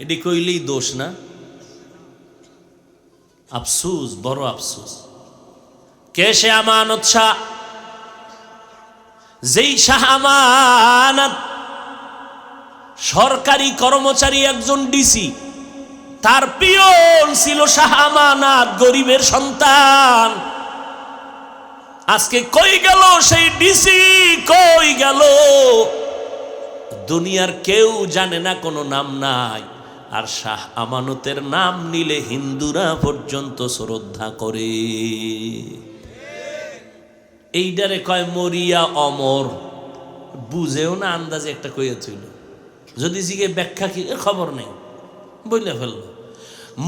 এটি কইলেই দোষ না? আফসুস, বড় আফসুস। কে সে আমানত শাহ? যেই শাহ আমানত সরকারি কর্মচারী, একজন ডিসি, তার পিয়ন ছিল শাহ আমানত, গরিবের সন্তান। আজকে কই গেল সেই ডিসি, কই গেল? দুনিয়ার কেউ জানে না, কোনো নাম নাই। আর শাহ আমানতের নাম নিলে হিন্দুরা পর্যন্ত শ্রদ্ধা করে। এইটারে কয় মরিয়া অমর। বুঝেও না, আন্দাজে একটা কইয়াছিল। যদি জিগে ব্যাখ্যা কি খবর নেই, বইলে ফেলল।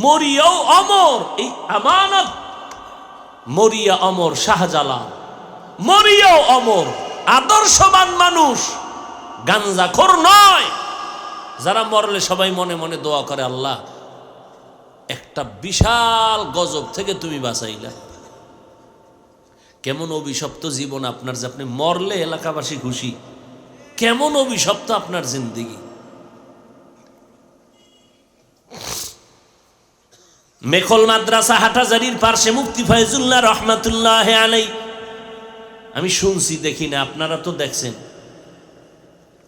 মরিয়াও অমর, এই আমানত। মরিয়া অমর শাহজালাল, মরিয়াও অমর, আদর্শবান মানুষ, গাঞ্জাখোর নয়। যারা মরলে সবাই মনে মনে দোয়া করে, আল্লাহ একটা বিশাল গজব থেকে তুমি বাঁচাইলা। কেমন অভিশপ্ত জীবন আপনার, যে আপনি মরলে এলাকাবাসী খুশি। কেমন অভিশপ্ত আপনার জিন্দেগি। মেখল মাদ্রাসা হাটাজারির পার্শ্বে মুফতি ফয়জুল্লাহ রহমাতুল্লাহ আলাই, আমি শুনছি, দেখি না, আপনারা তো দেখছেন,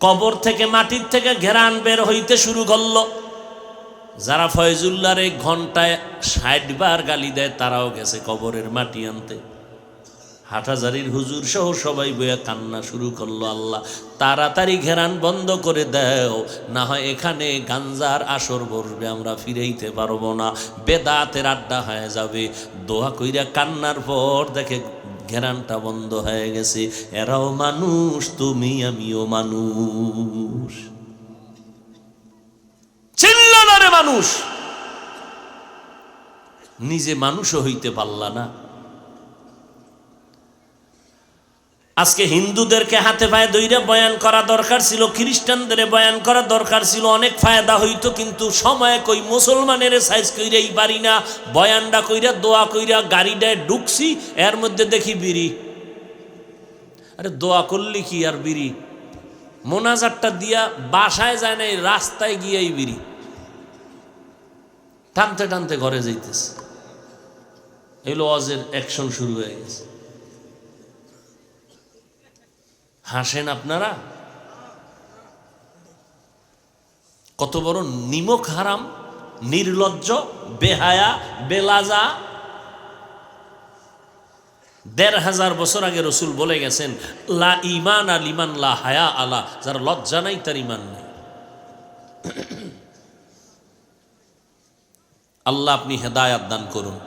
কবর থেকে মাটির থেকে ঘেরান বের হইতে শুরু করলো। যারা ফয়জুল্লাহর এই ঘন্টায় ৬০ বার গালি দেয়, তারাও গেছে কবরের মাটি আনতে। হাটাজারির হুজুর সহ সবাই বইয়া কান্না শুরু করলো, আল্লাহ তাড়াতাড়ি ঘেরান বন্ধ করে দাও, না হয় এখানে গাঞ্জার আসর বসবে, আমরা ফিরেইতে পারবো না, বেদাতের আড্ডা হয়ে যাবে। দোয়া কইরা কান্নার পর দেখে ঘেরানটা বন্ধ হয়ে গেছে। এরাও মানুষ, তুমি আমিও মানুষ। চিল্লানা রে মানুষ, নিজে মানুষও হইতে পারলা না। আজকে হিন্দুদেরকে হাতে পায়ে দইরা বয়ান করা দরকার ছিল, খ্রিস্টানদের বয়ান করা দরকার ছিল, অনেক ফায়দা হইতো। কিন্তু সময় কই, মুসলমানের সাইজ কইরাই পারি না। বয়ানটা কইরা, দোয়া কইরা গাড়িটায় ঢুকছি, এর মধ্যে দেখি বিড়ি। আরে দোয়া করলি কি আর বিড়ি? মোনাজাতটা দিয়া বাসায় যায় না, রাস্তায় গিয়েই বিড়ি টানতে টানতে ঘরে যাইতেছে। এগুলো ওয়াজের অ্যাকশন শুরু হয়ে গেছে। হাসেন আপনারা, কত বড় নিমক হারাম, নির্লজ্জ, বেহায়া, বেলাজা। ১৫০০ বছর আগে রসুল বলে গেছেন, লা ইমান আলিমান লা হায়া আলা, যার লজ্জা নাই তার ইমান নেই। আল্লাহ আপনি হেদায়াত দান করুন।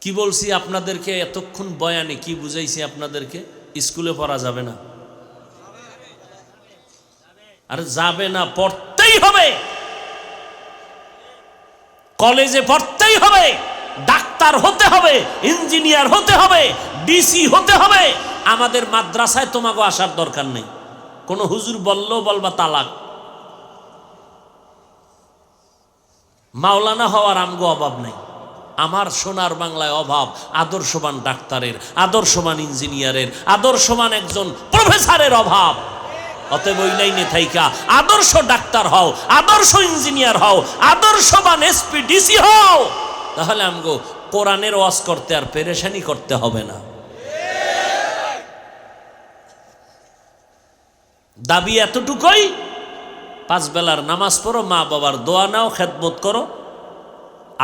কি বলছি আপনাদেরকে এতক্ষণ বয়ানে, কি বুঝাইছি আপনাদেরকে? স্কুলে পড়া যাবে না, আরে যাবে না, পড়তেই হবে, কলেজে পড়তেই হবে, ডাক্তার হতে হবে, ইঞ্জিনিয়ার হতে হবে, ডিসি হতে হবে। আমাদের মাদ্রাসায় তোমাকে আসার দরকার নেই। কোন হুজুর বললেও বলবা তালাক। মাওলানা হওয়ার আমগো অভাব নেই। আমার সোনার বাংলায় অভাব আদর্শবান ডাক্তারের, আদর্শবান ইঞ্জিনিয়ারের, আদর্শবান একজন প্রফেসরের অভাব। অতএব ওই লাইনে থাইকা আদর্শ ডাক্তার হও, আদর্শ ইঞ্জিনিয়ার হও, আদর্শবান এসপি ডিসি হও, তাহলে আমগো কোরআনের ওয়াজ করতে আর পেরেশানি করতে হবে না। দাবি এতটুকুই, 5 বেলার নামাজ পড়ো, মা বাবার দোয়া নাও, খেদমত করো,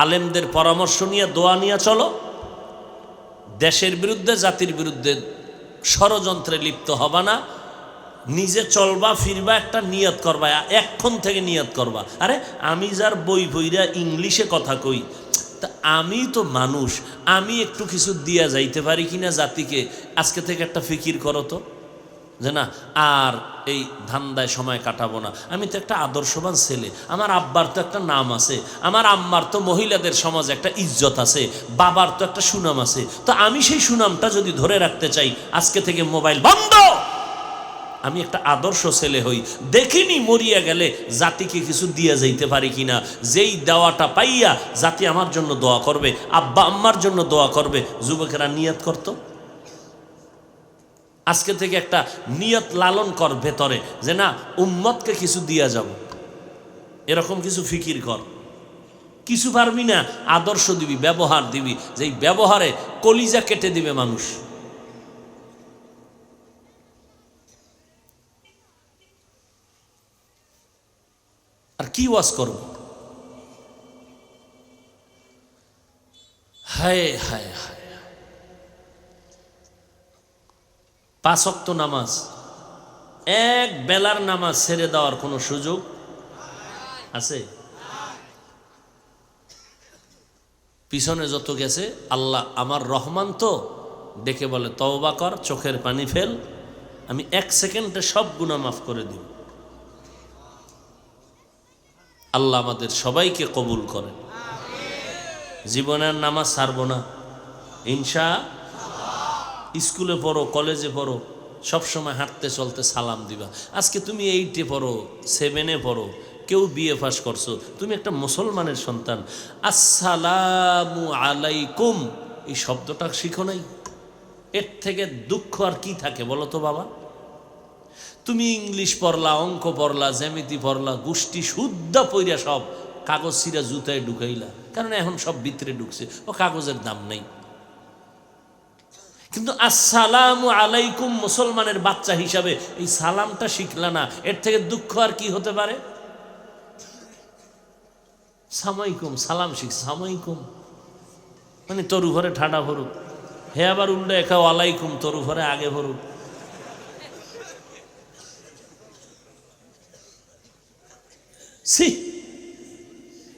আলেমদের পরামর্শ নিয়ে দোয়া নিয়ে চলো, দেশের বিরুদ্ধে, জাতির বিরুদ্ধে ষড়যন্ত্রে লিপ্ত হবা না, নিজে চলবা ফিরবা, একটা নিয়ত করবা, এখন থেকে নিয়ত করবা। আরে আমি যার বই বইরা ইংলিশে কথা কই, তা আমি তো মানুষ, আমি একটু কিছু দিয়া যাইতে পারি কিনা জাতিকে, আজকে থেকে একটা ফিকির করো তো, যে না আর এই ধান্দায় সময় কাটাবো না। আমি তো একটা আদর্শবান ছেলে, আমার আব্বার তো একটা নাম আছে, আমার আম্মার তো মহিলাদের সমাজে একটা ইজ্জত আছে, বাবার তো একটা সুনাম আছে। তো আমি সেই সুনামটা যদি ধরে রাখতে চাই, আজকে থেকে মোবাইল বন্ধ, আমি একটা আদর্শ ছেলে হই, দেখিনি মরিয়া গেলে জাতিকে কিছু দিয়ে যাইতে পারি কিনা। যেই দেওয়াটা পাইয়া জাতি আমার জন্য দোয়া করবে, আব্বা আম্মার জন্য দোয়া করবে। যুবকেরা নিয়ত করতো, আজকে থেকে একটা নিয়ত লালন কর ভেতরে, যে না উম্মতকে কিছু দিয়া যাব, এরকম কিছু ফিকির কর। কিছু পারবি না, আদর্শ দিবি, ব্যবহার দিবি, যেই ব্যবহারে কলিজা কেটে দিবে মানুষ। কি ওয়াজ করব? হায় হায় হায়, 5 ওয়াক্ত নামাজ, এক বেলার নামাজ ছেড়ে দেওয়ার কোনো সুযোগ আছে? পিছনে যত গেছে, আল্লাহ আমার রহমান তো ডেকে বলে তওবা কর, চোখের পানি ফেল, আমি 1 সেকেন্ডে সব গুনাহ মাফ করে দিব। আল্লাহ আমাদের সবাইকে কবুল করেন। জীবনের নামাজ ছাড়বো না ইনশাআল্লাহ। স্কুলে পড়ো, কলেজে পড়ো, সবসময় হাঁটতে চলতে সালাম দিবা। আজকে তুমি 8-এ পড়ো, 7-এ পড়ো, কেউ বিএ পাস করছো, তুমি একটা মুসলমানের সন্তান, আসসালামু আলাইকুম এই শব্দটা শিখো নাই? এর থেকে দুঃখ আর কি থাকে বলো তো বাবা? তুমি ইংলিশ পড়লা, অঙ্ক পড়লা, জ্যামিতি পড়লা, গোষ্ঠী শুদ্ধ পইরা সব কাগজ ছিঁড়া জুতায় ঢুকাইলা, কারণ এখন সব ভিতরে ঢুকছে, ও কাগজের দাম নেই। কিন্তু আসসালামু আলাইকুম মুসলমানের বাচ্চা হিসাবে এই সালামটা শিখলা না, এর থেকে দুঃখ আর কি হতে পারে? সামাইকুম, সালাম শিখ, সামাইকুম মানে তরু ঘরে ঠাডা ভরুক, হে আবার উল্টে একাও আলাইকুম, তরু ঘরে আগে ভরুক।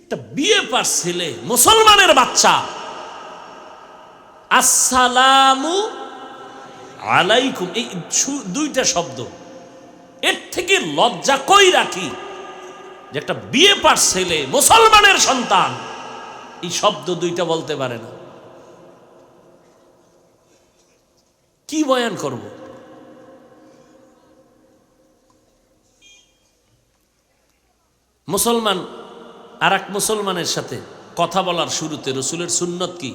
একটা বিয়ে পাস ছেলে, মুসলমানের বাচ্চা, আসসালামু আলাইকুম এই 2টা শব্দ, এর থেকে লজ্জা কই রাখি যে একটা বিয়ে পাস ছেলে, মুসলমানের সন্তান, এই শব্দ 2টা বলতে পারে না। কি বয়ান করব? মুসলমান আর এক মুসলমানের সাথে কথা বলার শুরুতে রসুলের সুন্নত কি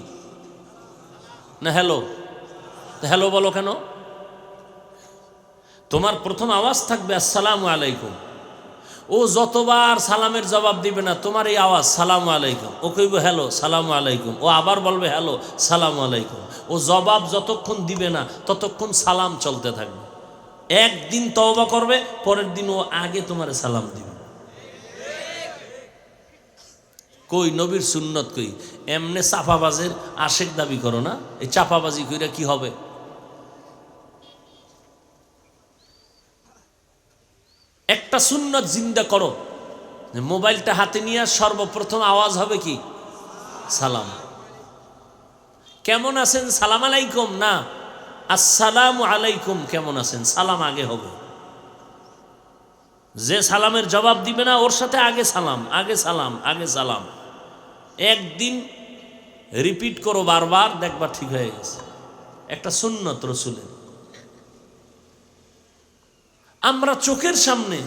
না হ্যালো? হ্যালো বলো কেন? তোমার প্রথম আওয়াজ থাকবে আসসালামু আলাইকুম। ও যতবার সালামের জবাব দিবে না, তোমার এই আওয়াজ সালামু আলাইকুম, ও কইব হ্যালো সালামু আলাইকুম, ও আবার বলবে হ্যালো সালামু আলাইকুম। ও জবাব যতক্ষণ দিবে না ততক্ষণ সালাম চলতে থাকবে। একদিন তওবা করবে, পরের দিন ও আগে তোমার সালাম দিবে। কই নবীর সুন্নত কই? এমনে চাপাবাজের আশেক দাবি করো না, এই চাপাবাজি কইরা কি হবে? একটা সুন্নত জিন্দা করো, মোবাইলটা হাতে নিয়ে সর্বপ্রথম আওয়াজ হবে কি? সালাম। কেমন আছেন সালাম আলাইকুম না, আসসালামু আলাইকুম কেমন আছেন সালাম আগে হবে। যে সালামের জবাব দিবে না ওর সাথে আগে সালাম, আগে সালাম, আগে সালাম। একদিন রিপিট করো বারবার, দেখবা ঠিক হয়ে গেছে। একটা সুন্নত রসুলের। আমরা চোখের সামনে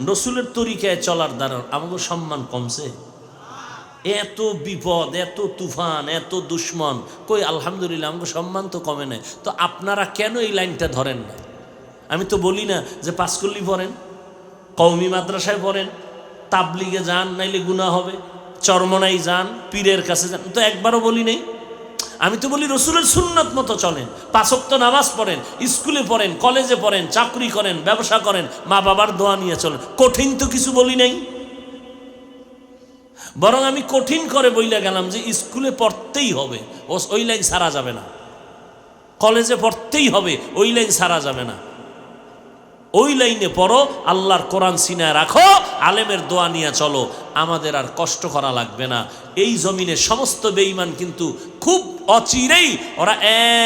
রসুলের তরিকায় চলার দ্বারা আমাদের সম্মান কমছে? এত বিপদ, এত তুফান, এত দুশ্মন, কই আলহামদুলিল্লাহ আমাদের সম্মান তো কমে নাই। তো আপনারা কেন এই লাইনটা ধরেন না? আমি তো বলি না যে পাঁচকল্লি পড়েন, কওমি মাদ্রাসায় পড়েন, তাবলিগে যান, নাইলে গুনাহ হবে, চরমনাই যান, পীরের কাছে যান, তো একবারও বলি নেই। আমি তো বলি রসুলের সুন্নত মতো চলেন, 5 ওয়াক্ত নামাজ পড়েন, স্কুলে পড়েন, কলেজে পড়েন, চাকরি করেন, ব্যবসা করেন, মা বাবার দোয়া নিয়ে চলেন। কঠিন তো কিছু বলি নাই, বরং আমি কঠিন করে বইলে গেলাম যে স্কুলে পড়তেই হবে, ওই লাইন ছাড়া যাবে না, কলেজে পড়তেই হবে, ওই লাইন ছাড়া যাবে না। ওই লাইনে পড়ো, আল্লাহর কোরআন সিনায় রাখো, আলেমের দোয়া নিয়ে চলো, আমাদের আর কষ্ট করা লাগবে না। এই জমিনে সমস্ত বেঈমান কিন্তু খুব অচিরেই ওরা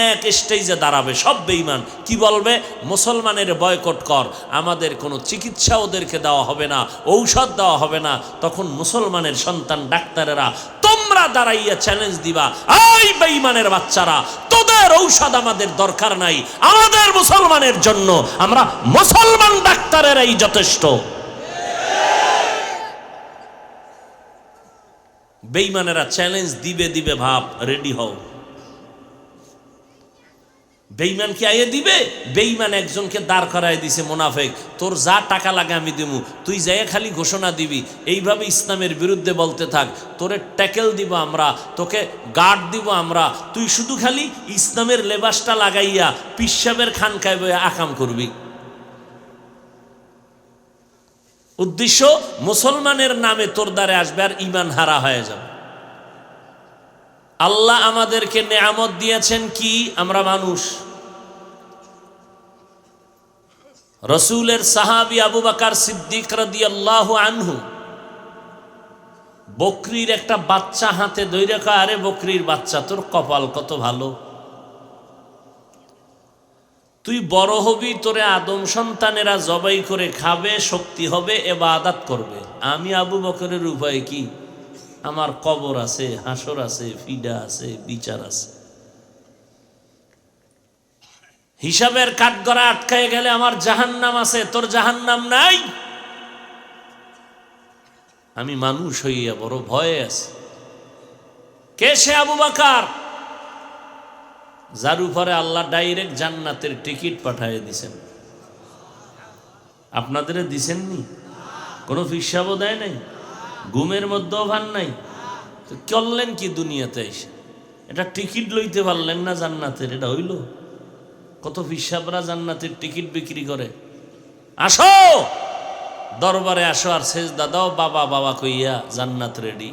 এক স্টেজে দাঁড়াবে। সব বেঈমান কি বলবে? মুসলমানের বয়কট কর, আমাদের কোনো চিকিৎসা ওদেরকে দেওয়া হবে না, ঔষধ দেওয়া হবে না। তখন মুসলমানের সন্তান ডাক্তারেরা তোমরা দাঁড়াইয়া চ্যালেঞ্জ দিবা, এই বেঈমানের বাচ্চারা, তোদের ঔষধ আমাদের দরকার নাই, আমাদের মুসলমানের জন্য আমরা মুসলমান ডাক্তারেরাই যথেষ্ট। বেঈমানেরা চ্যালেঞ্জ দিবে দিবে, ভাব রেডি হও। বেঈমান কি আইয়ে দিবে? বেঈমান একজনকে দাঁড় করায় দিছে, মুনাফিক, তোর যা টাকা লাগে আমি দিমু, তুই যাইয়া খালি ঘোষণা দিবি, এইভাবে ইসলামের বিরুদ্ধে বলতে থাক, তোরে ট্যাকেল দিব আমরা, তোকে গার্ড দিব আমরা, তুই শুধু খালি ইসলামের লেবাসটা লাগাইয়া পিসাবের খানকায় বইয়া আকাম করবি। উদ্দেশ্য মুসলমানের নামে তোর দ্বারে আসবে আর ঈমান হারা হয়ে যাবে। আল্লাহ আমাদেরকে নেয়ামত দিয়েছেন কি? আমরা মানুষ। রসুলের সাহাবী আবু বকর সিদ্দিক রাদিয়াল্লাহু আনহু বকরির একটা বাচ্চা হাতে ধরে কয়, আরে বকরির বাচ্চা, তোর কপাল কত ভালো, তুই বড় হবি, তোরে আদম সন্তানেরা জবাই করে খাবে, শক্তি হবে, ইবাদত করবে। আমি আবু বকরের উপায় কি? আমার কবর আছে, হাসর আছে, ফিডা আছে, বিচার আছে। হিসাবের কাঠগড়া আটকায় গেলে আমার জাহান্নাম আছে, তোর জাহান্নাম নাই। আমি মানুষ হইয়া বড় ভয়ে আছি। কে সে আবু বকর? যার উপরে আল্লাহ ডাইরেক্ট জান্নাতের টিকিট পাঠিয়ে দিছেন। আপনাদের দিছেননি? কোনো হিসাবও দেয় নাই, ঘুমের মধ্যেও ভান নাই, তো করলেন কি দুনিয়াতে এসে? এটা টিকিট লইতে পারলেন না জান্নাতের? এটা হইল? কত হিসাবরা জান্নাতের টিকিট বিক্রি করে। আসো দরবারে আসো আর সেজদা দাও, বাবা বাবা কইয়া, জান্নাত রেডি।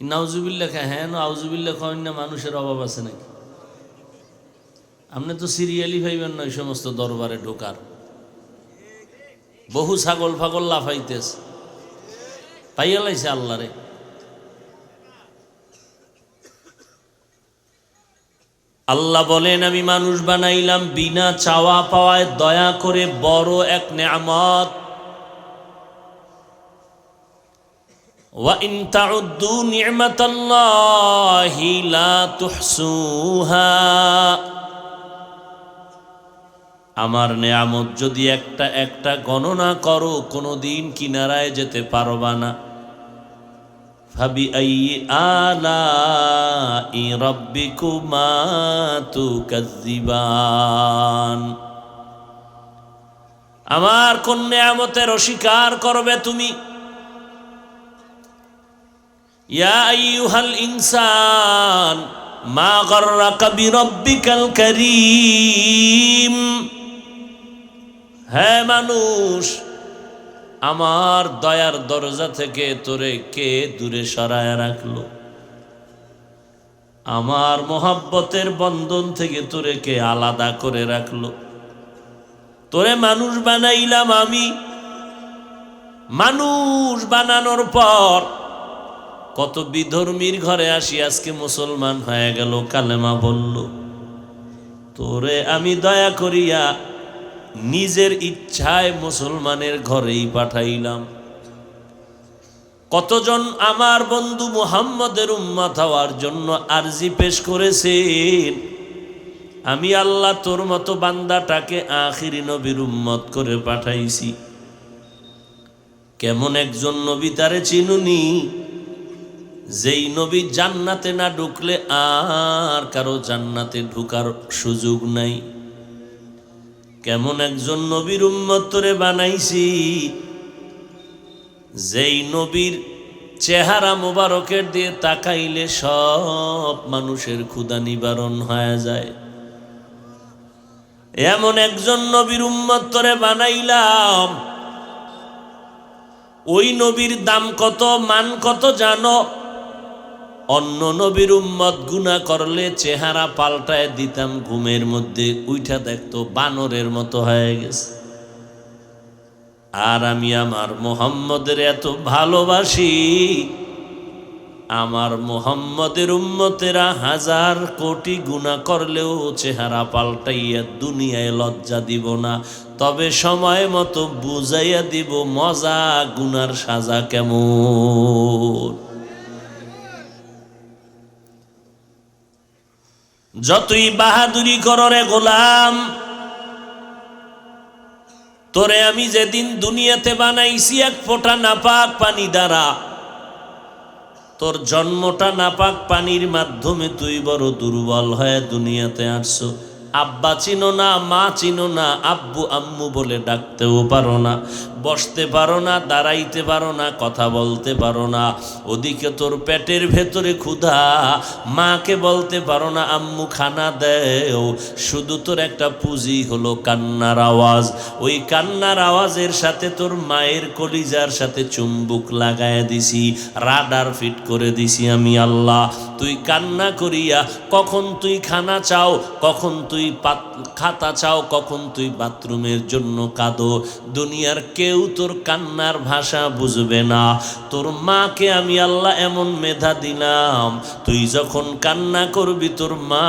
নাউজুবিল্লাহ খায়, হ্যাঁ নাউজুবিল্লাহ খাওয়ান না, মানুষের অভাব আছে নাকি? আপনি তো সিরিয়ালি ভাইবেন না ওই সমস্ত দরবারে ঢোকার। বহু ছাগল ফাগল লাফাইতেছে, পাইয়া লাইছে আল্লাহ রে। আল্লাহ বলেন, আমি মানুষ বানাইলাম বিনা চাওয়া পাওয়ায়, দয়া করে বড় এক নেয়ামত। ওয়া ইন তাউদ্দু নি'মাতাল্লাহি লা তুহসুহা। আমার নেয়ামত যদি একটা একটা গণনা করো, কোনোদিন কিনারায় যেতে পারবা না। ফাবিআইয়ি আলাই রাব্বিকুমা তুকাজ্জিবান। আমার কোন নেয়ামতের অস্বীকার করবে তুমি? ইয়া আইয়ুহাল ইনসান মা গাররাকা বিরাব্বিকাল কারীম। হে মানুষ, আমার দয়ার দরজা থেকে তোরে কে দূরে সরায় রাখলো? আমার মোহাব্বতের বন্ধন থেকে তোরে কে আলাদা করে রাখলো? তোরে মানুষ বানাইলাম আমি। মানুষ বানানোর পর কত বিধর্মীর ঘরে আসি, আজকে মুসলমান হয়ে গেল, কালেমা বলল। তোরে আমি দয়া করিয়া নিজের ইচ্ছায় মুসলমানের ঘরেই পাঠাইলাম। কতজন আমার বন্ধু মুহাম্মদের উম্মত হওয়ার জন্য আরজি পেশ করেছেন। আমি আল্লাহ তোর মতো বান্দাটাকে আখিরি নবীর উম্মত করে পাঠাইছি। কেমন একজন নবী তারে চিনুনি? যেই নবী জান্নাতে না ঢুকলে আর কারো জান্নাতে ঢুকার সুযোগ নাই। কেমন একজন নবীর উম্মত তোরে বানাইছি, যেই নবীর চেহারা মোবারকের দিয়ে তাকাইলে সব মানুষের ক্ষুধা নিবারণ হয়ে যায়। এমন একজন নবীর উম্মত তোরে বানাইলাম। ওই নবীর দাম কত, মান কত জানো? অন্য নবীর উম্মত গুনাহ করলে চেহারা পাল্টায় দিতাম, ঘুমের মধ্যে উইঠা দেখতো বানরের মতো হয়ে গেছে। আর আমি আমার মুহাম্মদের এত ভালোবাসি, আমার মুহাম্মদের উম্মতেরা হাজার কোটি গুনাহ করলেও চেহারা পাল্টাইয়া দুনিয়ায় লজ্জা দিব না, তবে সময় মতো বুঝাইয়া দিব মজা গুনার সাজা কেমন। যতই বাহাদুরি করো রে গোলাম, তোরে আমি যেদিন দুনিয়াতে বানাইছি এক ফোঁটা নাপাক পানি দ্বারা, তোর জন্মটা নাপাক পানির মাধ্যমে তুই বড় দুর্বল হয়ে দুনিয়াতে আসছো। আব্বা চিনো না, মা চিনো না, আব্বু আম্মু বলে ডাকতেও পারো না। বসতে পারো না, দাঁড়াইতে পারো না, কথা বলতে পারো না, ওদিকে তোর পেটের ভেতরে ক্ষুধা, মাকে বলতে পারো না আম্মু খানা দেও, শুধু তোর একটা পুঁজি হলো কান্নার আওয়াজ। ওই কান্নার আওয়াজের সাথে তোর মায়ের কলিজার সাথে চুম্বুক লাগায় দিছি, রাডার ফিট করে দিছি আমি আল্লাহ। তুই কান্না করিয়া কখন তুই খানা চাও, কখন তুই খাতা চাও, কখন তুই বাথরুমের জন্য কাঁদো, দুনিয়ার কেউ তোর কান্নার ভাষা বুঝবে না। তোর মাকে আমি আল্লাহ এমন মেধা দিলাম, তুই যখন কান্না করবি তোর মা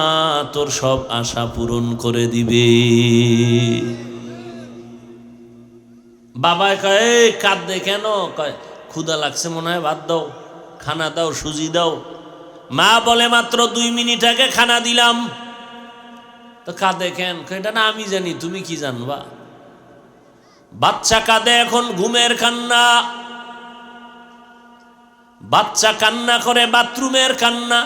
তোর সব আশা পূরণ করে দিবে। বাবা কয় এই কাঁদে কেন? কয় ক্ষুধা লাগছে মনে হয়, ভাত দাও, খানা দাও, সুজি দাও। মা বলে মাত্র 2 মিনিট আগে খানা দিলাম। তো কাঁদে কেন? এটা না আমি জানি, তুমি কি জানবা? বাচ্চা কাঁদে এখন ঘুমের কান্না, বাচ্চা কান্না করে বাথরুমের কান্না।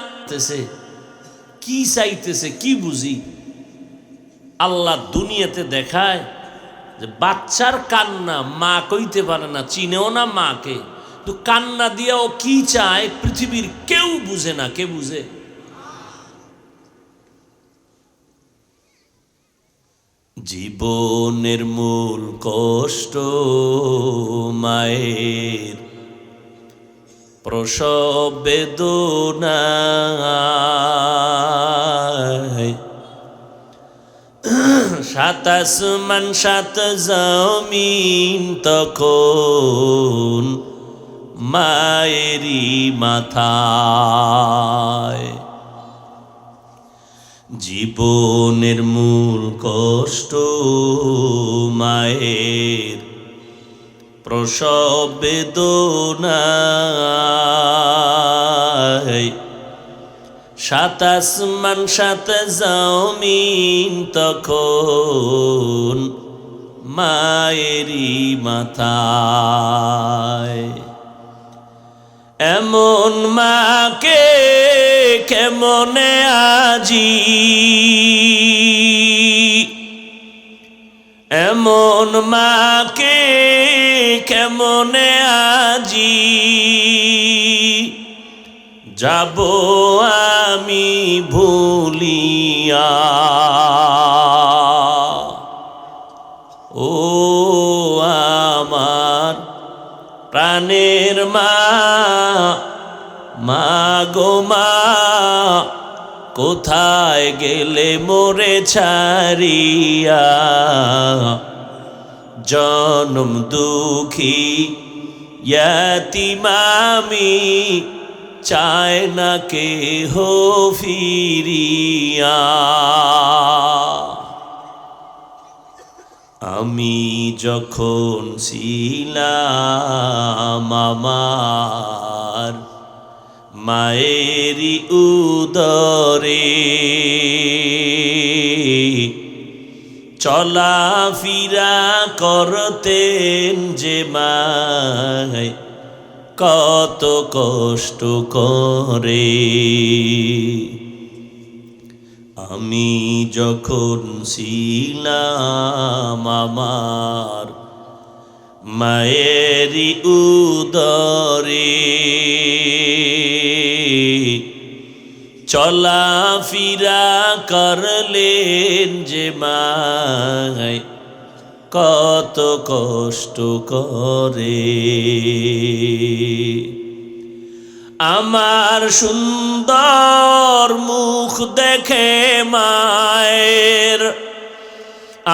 কি চাইতেছে কি বুঝি? আল্লাহ দুনিয়াতে দেখায় যে বাচ্চার কান্না মা কইতে পারে না, চিনেও না মাকে, তো কান্না দিয়ে ও কি চায় পৃথিবীর কেউ বুঝে না। কে বুঝে? জীবনের মূল কষ্ট মায়ের প্রসব বেদনায়, 7 আসমান 7 জমিন তখন মায়েরই মাথায়। জীবনের মূল কষ্ট মায়ের প্রসব বেদনায়, 7 আসমান 7 জমিন তখন মায়েরই মাথায়। এমন মাকে কেমনে আজি, এমন মাকে কেমনে আজি যাব আমি ভুলিয়া। ও আমার প্রাণের মা, মা গো মা, কোথায় গেলে মোরে ছাড়িয়া? জনম দুঃখী ইয়াতীম আমি, চায় না কেহ ফিরিয়া। আমি যখন ছিলাম আমার মায়েরই উদরে, চলাফেরা করতেন যে মায় কত কষ্ট করে। আমি যখন ছিলাম আমার মায়েরই উদরে, চলাফেরা করলেন যে মায় কত কষ্ট করে। আমার সুন্দর মুখ দেখে মায়ের,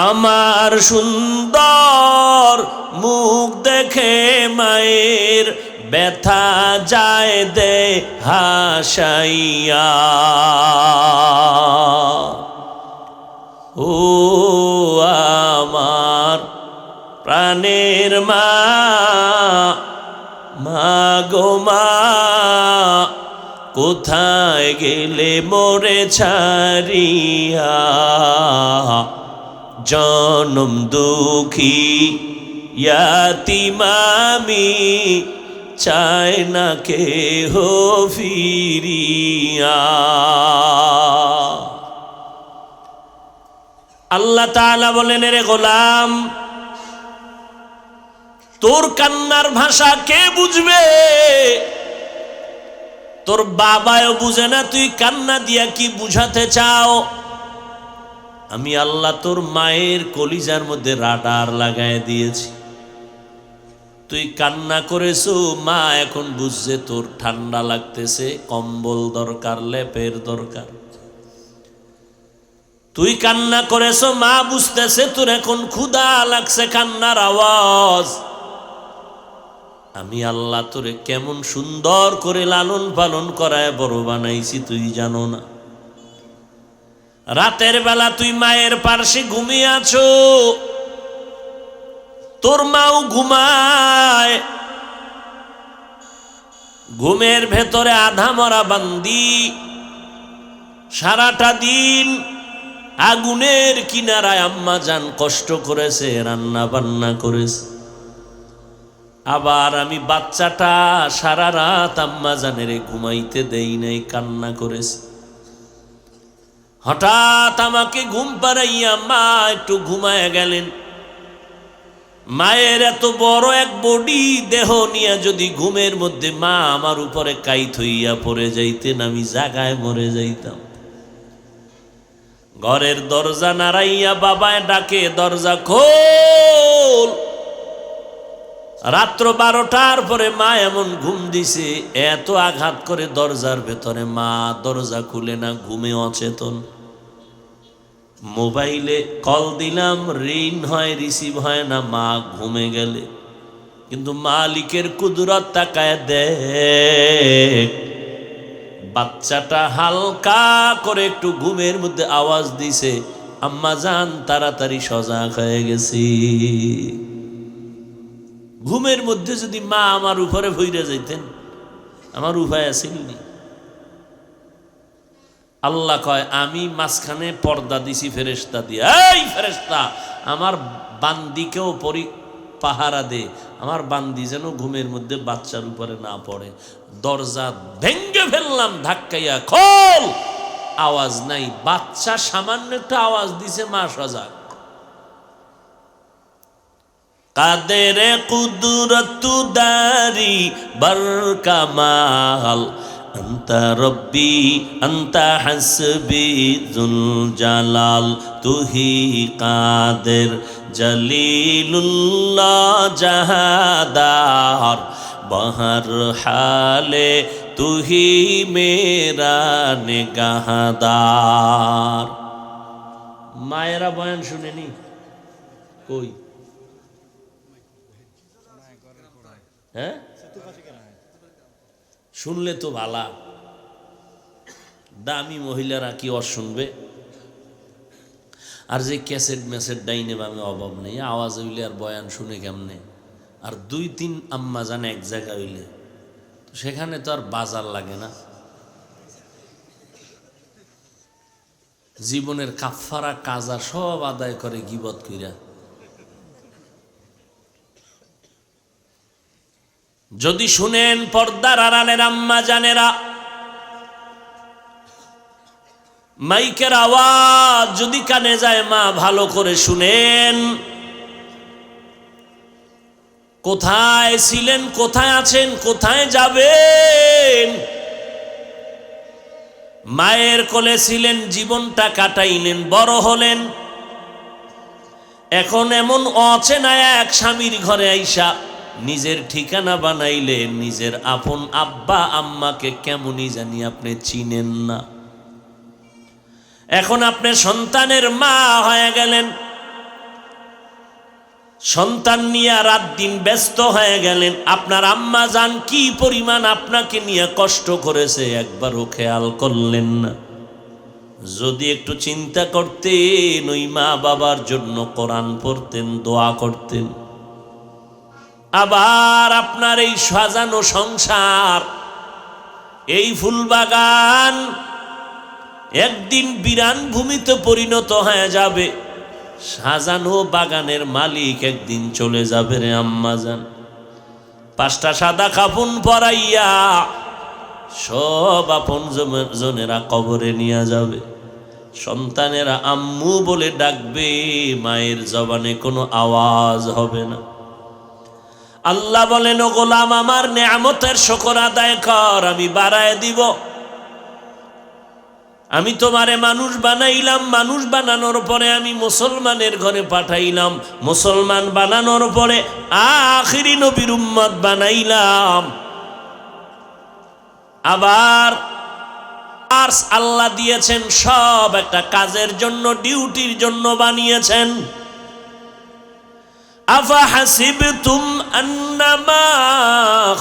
আমার সুন্দর মুখ দেখে মায়ের ব্যথা যায় দে হাসাইয়া। ও আমার প্রাণের মা, মা গো মা, কোথায় গেলে মোরে ছাড়িয়া? জনম দুঃখী ইয়াতীম আমি, চায় না কেহ ফিরিয়া। আল্লাহ তাআলা বলেন, রে গোলাম, তোর কান্নার ভাষা কে বুঝবে? তোর বাবাও বুঝে না তুই কান্না দিয়া কি বুঝাতে চাও। আমি আল্লাহ তোর মায়ের কলিজার মধ্যে রাডার লাগায় দিয়েছি। তুই কান্না করেছো, মা এখন বুঝছে তোর ঠান্ডা লাগতেছে, কম্বল দরকার, লেপের দরকার। তুই কান্না করেছো, মা বুঝতেছে তোর এখন ক্ষুধা লাগছে, কান্নার আওয়াজ। আমি আল্লাহ তোরে কেমন সুন্দর করে লালন পালন করায় বড় বানাইছি তুই জানো না। রাতের বেলা তুই মায়ের পাশে ঘুমিয়ে আছো, তোর মাও ঘুমায়। ঘুমের ভেতরে আধা মরা বান্দি সারাটা দিন আগুনের কিনারায় আম্মা জান কষ্ট করেছে, রান্না বান্না করেছে। আবার আমি বাচ্চাটা সারা রাত আম্মা জানের ঘুমাইতে দেই নাই, কান্না করেছে। হঠাৎ আমাকে ঘুম পাড়াইয়া মা একটু ঘুমায় গেলেন। মায়ের এত বড় এক বডি দেহ নিয়ে যদি ঘুমের মধ্যে মা আমার উপরে কাইত হইয়া পড়ে যাইতেন, আমি জাগায় মরে যাইতাম। ঘরের দরজা নাড়াইয়া বাবায় ডাকে, দরজা খোল। রাত্র 12টার পরে মা এমন ঘুম দিছে, এত আঘাত করে দরজার ভেতরে, মা দরজা খুলে না, ঘুমে অচেতন। মোবাইলে কল দিলাম, রিং হয়, রিসিভ হয় না, মা ঘুমে গেলে। কিন্তু মালিকের কুদরত তাকায় দেখ, বাচ্চাটা হালকা করে একটু ঘুমের মধ্যে আওয়াজ দিছে, আম্মা জান তাড়াতাড়ি সজাগ হয়ে গেছি। ঘুমের মধ্যে যদি মা আমার উপরে ভইরা যাইতেন, আমার উপায় আসেনি। আল্লাহ কয় আমি মাঝখানে পর্দা দিছি ফেরেশতা দিয়ে, এই ফেরেশতা আমার বান্দিকেও পাহারা দে, আমার বান্দি যেন ঘুমের মধ্যে বাচ্চার উপরে না পড়ে। দরজা ভেঙ্গে ফেললাম ধাক্কাইয়া, খোল। আওয়াজ নাই, বাচ্চা সামান্য একটা আওয়াজ দিছে, মা সজাগ। কাদের কুদরত দারি বরকামাল, আন্তা রব্বি আন্তা হাসবি যুল জালাল, তুহি কাদের জলিলুল্লাহ জাহাদার, বহর হালে তুহি মেরা নিগাহদার। মায়েরা বয়ান শুনেনি? কই? হ্যাঁ, শুনলে তো ভালা, দামি মহিলারা কি আর শুনবে? আর যে ক্যাসেট ম্যাসেট ডাইনে বামে অভাব নেই, আওয়াজ হইলে আর বয়ান শুনে কেমনে? আর 2-3 আম্মা জানে এক জায়গা হইলে সেখানে তো আর বাজার লাগে না। জীবনের কাফারা কাজা সব আদায় করে গিবত কইরা। যদি শুনেন পর্দার আড়ালের আম্মা জানেরা, মাইকের আওয়াজ যদি কানে যায়, মা ভালো করে শুনেন। কোথায় ছিলেন, কোথায় আছেন, কোথায় যাবেন? মায়ের কোলে ছিলেন, জীবনটা কাটাইলেন, বড় হলেন। এখন এমন অচেনা এক স্বামীর ঘরে আইসা নিজের ঠিকানা বানাইলেন, নিজের আপন আব্বা আম্মাকে কেমনই জানি আপনি চিনেন না। এখন আপনি সন্তানের মা হয়ে গেলেন, সন্তান নিয়ে রাত দিন ব্যস্ত হয়ে গেলেন। আপনার আম্মা জান কি পরিমাণ আপনাকে নিয়ে কষ্ট করেছে একবারও খেয়াল করলেন না। যদি একটু চিন্তা করতেন, ওই মা বাবার জন্য কোরআন পড়তেন, দোয়া করতেন। আবার আপনার এই সাজানো সংসার, এই ফুলবাগান একদিন বিরান ভূমিতে পরিণত হয়ে যাবে। সাজানো বাগানের মালিক একদিন চলে যাবে রে আম্মা জান। 5টা সাদা কাফন পরাইয়া সব আপন জনেরা কবরে নিয়ে যাবে। সন্তানেরা আম্মু বলে ডাকবে, মায়ের জবানে কোনো আওয়াজ হবে না। আল্লাহ বলেন, ও গোলাম আমার নেয়ামতের শুকর আদায় কর, আমি বাড়ায় দিব। আমি তোমারে মানুষ বানাইলাম, মানুষ বানানোর পরে আমি মুসলমানের ঘরে পাঠাইলাম, মুসলমান বানানোর পরে আখিরি নবীর উম্মত বানাইলাম। আবার আল্লাহ দিয়েছেন সব একটা কাজের জন্য, ডিউটির জন্য বানিয়েছেন। আফা হাসিবতুম আন্নামা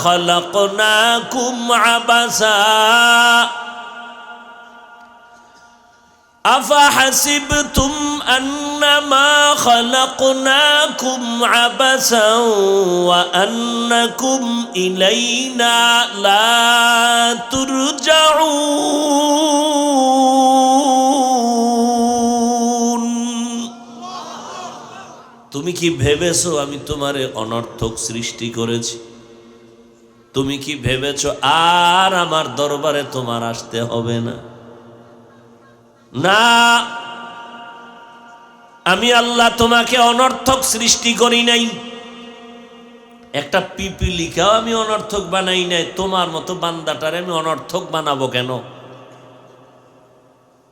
খালাকনাকুম আবাসা আফা হাসিবতুম আন্নামা খালাকনাকুম আবাসা ওয়া আন্নাকুম ইলাইনা লা তুরজাউন। তুমি কি ভেবেছো আমি তোমারে অনর্থক সৃষ্টি করেছি? তুমি কি ভেবেছো আর আমার দরবারে তোমার আসতে হবে না? না, আমি আল্লাহ তোমাকে অনর্থক সৃষ্টি করি নাই। একটা পিপিলিকাও আমি অনর্থক বানাই নাই। তোমার মতো বান্দাটারে আমি অনর্থক বানাবো কেন?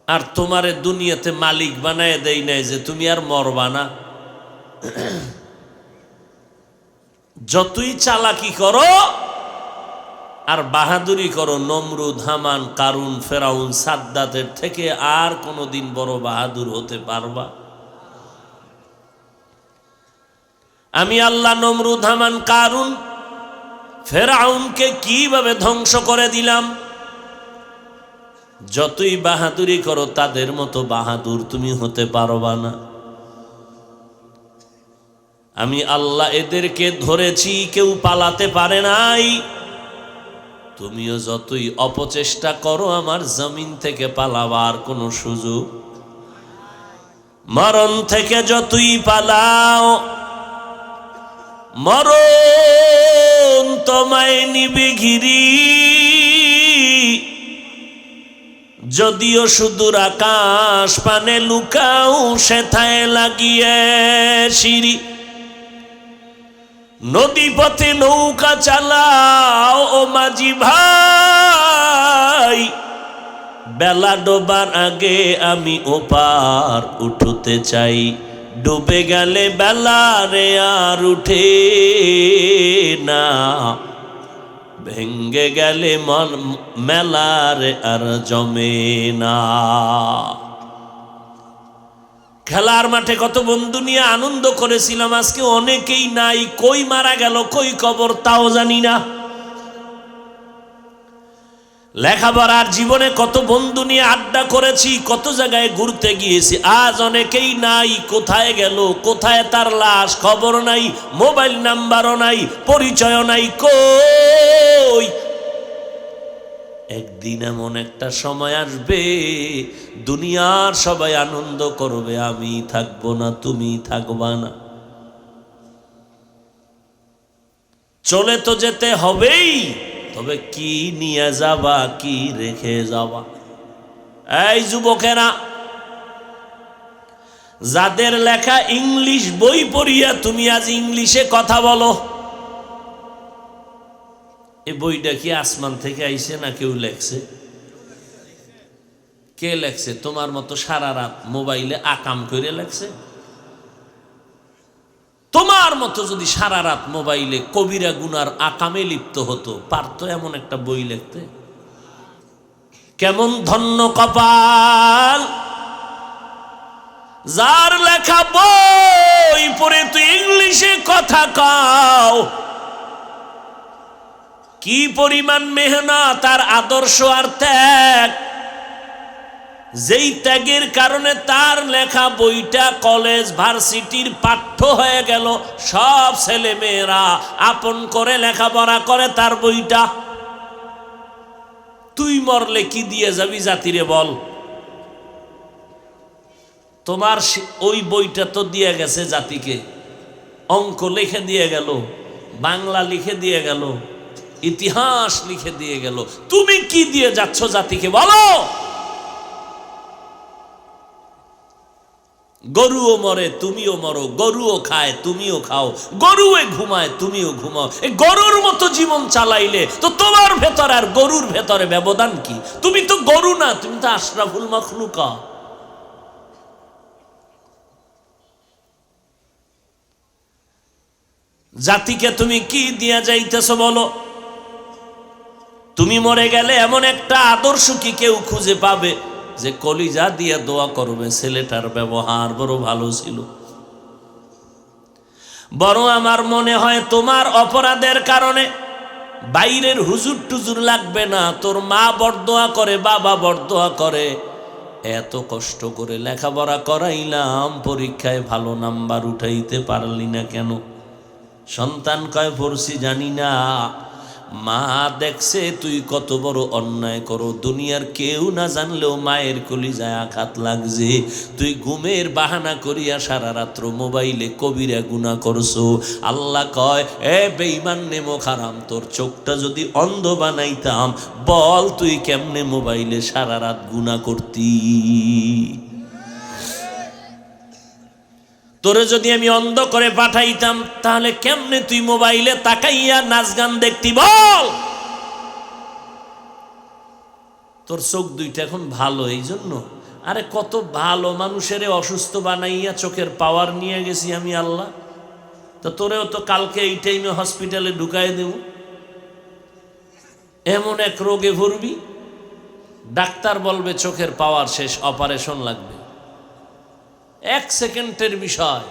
আর তোমারে দুনিয়াতে মালিক বানায় দেই নাই যে তুমি আর মরবা না। যতই চালাকি করো আর বাহাদুরি করো, নমরুদ, হামান, কারুন, ফেরাউন, সাদ্দাতের থেকে আর কোনোদিন বড় বাহাদুর হতে পারবা? আমি আল্লাহ নমরুদ, হামান, কারুন, ফেরাউনকে কিভাবে ধ্বংস করে দিলাম। যতই বাহাদুরি করো তাদের মতো বাহাদুর তুমি হতে পারবা না। আমি আল্লাহ এদেরকে ধরেছি, কেউ পালাতে পারে নাই। তুমিও যতই অপচেষ্টা করো আমার জমিন থেকে পালাবার কোনো সুযোগ, মরণ থেকে যতই পালাও মরণ তোমায় নিবে ঘিরি। যদিও সুদূর আকাশ পানে লুকাও সেথায় লাগিয়ে সিঁড়ি। নদী পথে নৌকা চালাও ও মাঝি ভাই, বেলা ডোবার আগে আমি ওপার উঠতে চাই। ডুবে গেলে বেলা রে আর উঠে না, ভেঙ্গে গেলে মেলা রে আর জমে না। খেলার মাঠে কত বন্ধু নিয়ে আনন্দ করেছিলাম, আজকে অনেকেই নাই। কই মারা গেল, কই কবর তাও জানি না। লেখাপড়ার জীবনে কত বন্ধু নিয়ে আড্ডা করেছি, কত জায়গায় ঘুরতে গিয়েছি, আজ অনেকেই নাই। কোথায় গেল, কোথায় তার লাশ, খবর নাই, মোবাইল নাম্বারও নাই, পরিচয়ও নাই। কই? একদিন এমন একটা সময় আসবে দুনিয়ার সবাই আনন্দ করবে, আমি থাকবো না, তুমি থাকবা না। চলে তো যেতে হবেই, তবে কি নিয়ে যাবা, কি রেখে যাবা? এই যুবকেরা, যাদের লেখা ইংলিশ বই পড়িয়া তুমি আজ ইংলিশে কথা বলো, এই বইটা কি আসমান থেকে আইছে না কেউ লেখছে? কে লেখছে? তোমার মতো সারা রাত মোবাইলে আকাম করে লেখছে? তোমার মতো যদি সারা রাত মোবাইলে কবিরা গুনার আকামে লিপ্ত হতো, পারতো এমন একটা বই লিখতে? কেমন ধন্য কপাল যার লেখা বই পড়ে তুই ইংলিশে কথা কও। কি পরিমাণ মেহনত আর আদর্শ আর ত্যাগ, যেই ত্যাগের কারণে তার লেখা বইটা কলেজ ভার্সিটির পাঠ্য হয়ে গেল। সব ছেলে মেয়েরা আপন করে লেখাপড়া করে তার বইটা। তুই মরলে কি দিয়ে যাবি জাতিরে বল? তোমার ওই বইটা তো দিয়ে গেছে জাতিকে, অঙ্ক লিখে দিয়ে গেল, বাংলা লিখে দিয়ে গেল, ইতিহাস লিখে দিয়ে গেল। তুমি কি দিয়ে যাচ্ছ জাতিকে বলো? গরুও মরে তুমিও মরো, গরুও খায় তুমিও খাও, গরুও ঘুমায় তুমিও ঘুমাও। এই গরুর মতো জীবন চালাইলে তো তোমার ভেতরে আর গরুর ভেতরে ব্যবধান কি? তুমি তো গরু না, তুমি তো আশরাফুল মাখলুকা। জাতিকে তুমি কি দিয়া যাইতেছ বলো? তুমি মরে গেলে এমন একটা আদর্শ কি কেউ খুঁজে পাবে যে কলিজা দিয়ে দোয়া করবে ছেলেটার ব্যবহার বড় ভালো ছিল? বড় আমার মনে হয় তোমার অপরাধের কারণে বাইরের হুজুর টুজুর লাগবে না, তোর মা বরদোয়া করে, বাবা বরদোয়া করে। এত কষ্ট করে লেখাপড়া করাইলাম, পরীক্ষায় ভালো নাম্বার উঠাইতে পারলি না কেন? সন্তান কয় পড়ছি জানি না, মা দেখছে তুই কত বড় অন্যায় করো, দুনিয়ার কেউ না জানলেও মায়ের কলিজায় আঘাত লাগছে। তুই ঘুমের বাহানা করিয়া সারা রাত্র মোবাইলে কবিরা গুনাহ করছো। আল্লাহ কয়, এ বেঈমান নেমো খারাম, তোর চোখটা যদি অন্ধ বানাইতাম, বল তুই কেমনে মোবাইলে সারা রাত গুনাহ করতি? তোরে যদি আমি অন্ধ করে পাঠাইতাম, তাহলে কেমনে তুই মোবাইলে তাকাইয়া নাচ গান দেখতি? বল। তোর চোখ দুইটা এখন ভালো এই জন্য। আরে কত ভালো মানুষের অসুস্থ বানাইয়া চোখের পাওয়ার নিয়ে গেছি আমি আল্লাহ। তো তোরেও তো কালকে এই টাইমে হসপিটালে ঢুকাই দেব। এমন এক রোগে ভরবি, ডাক্তার বলবে চোখের পাওয়ার শেষ, অপারেশন লাগবে। 1 সেকেন্ডের বিষয়।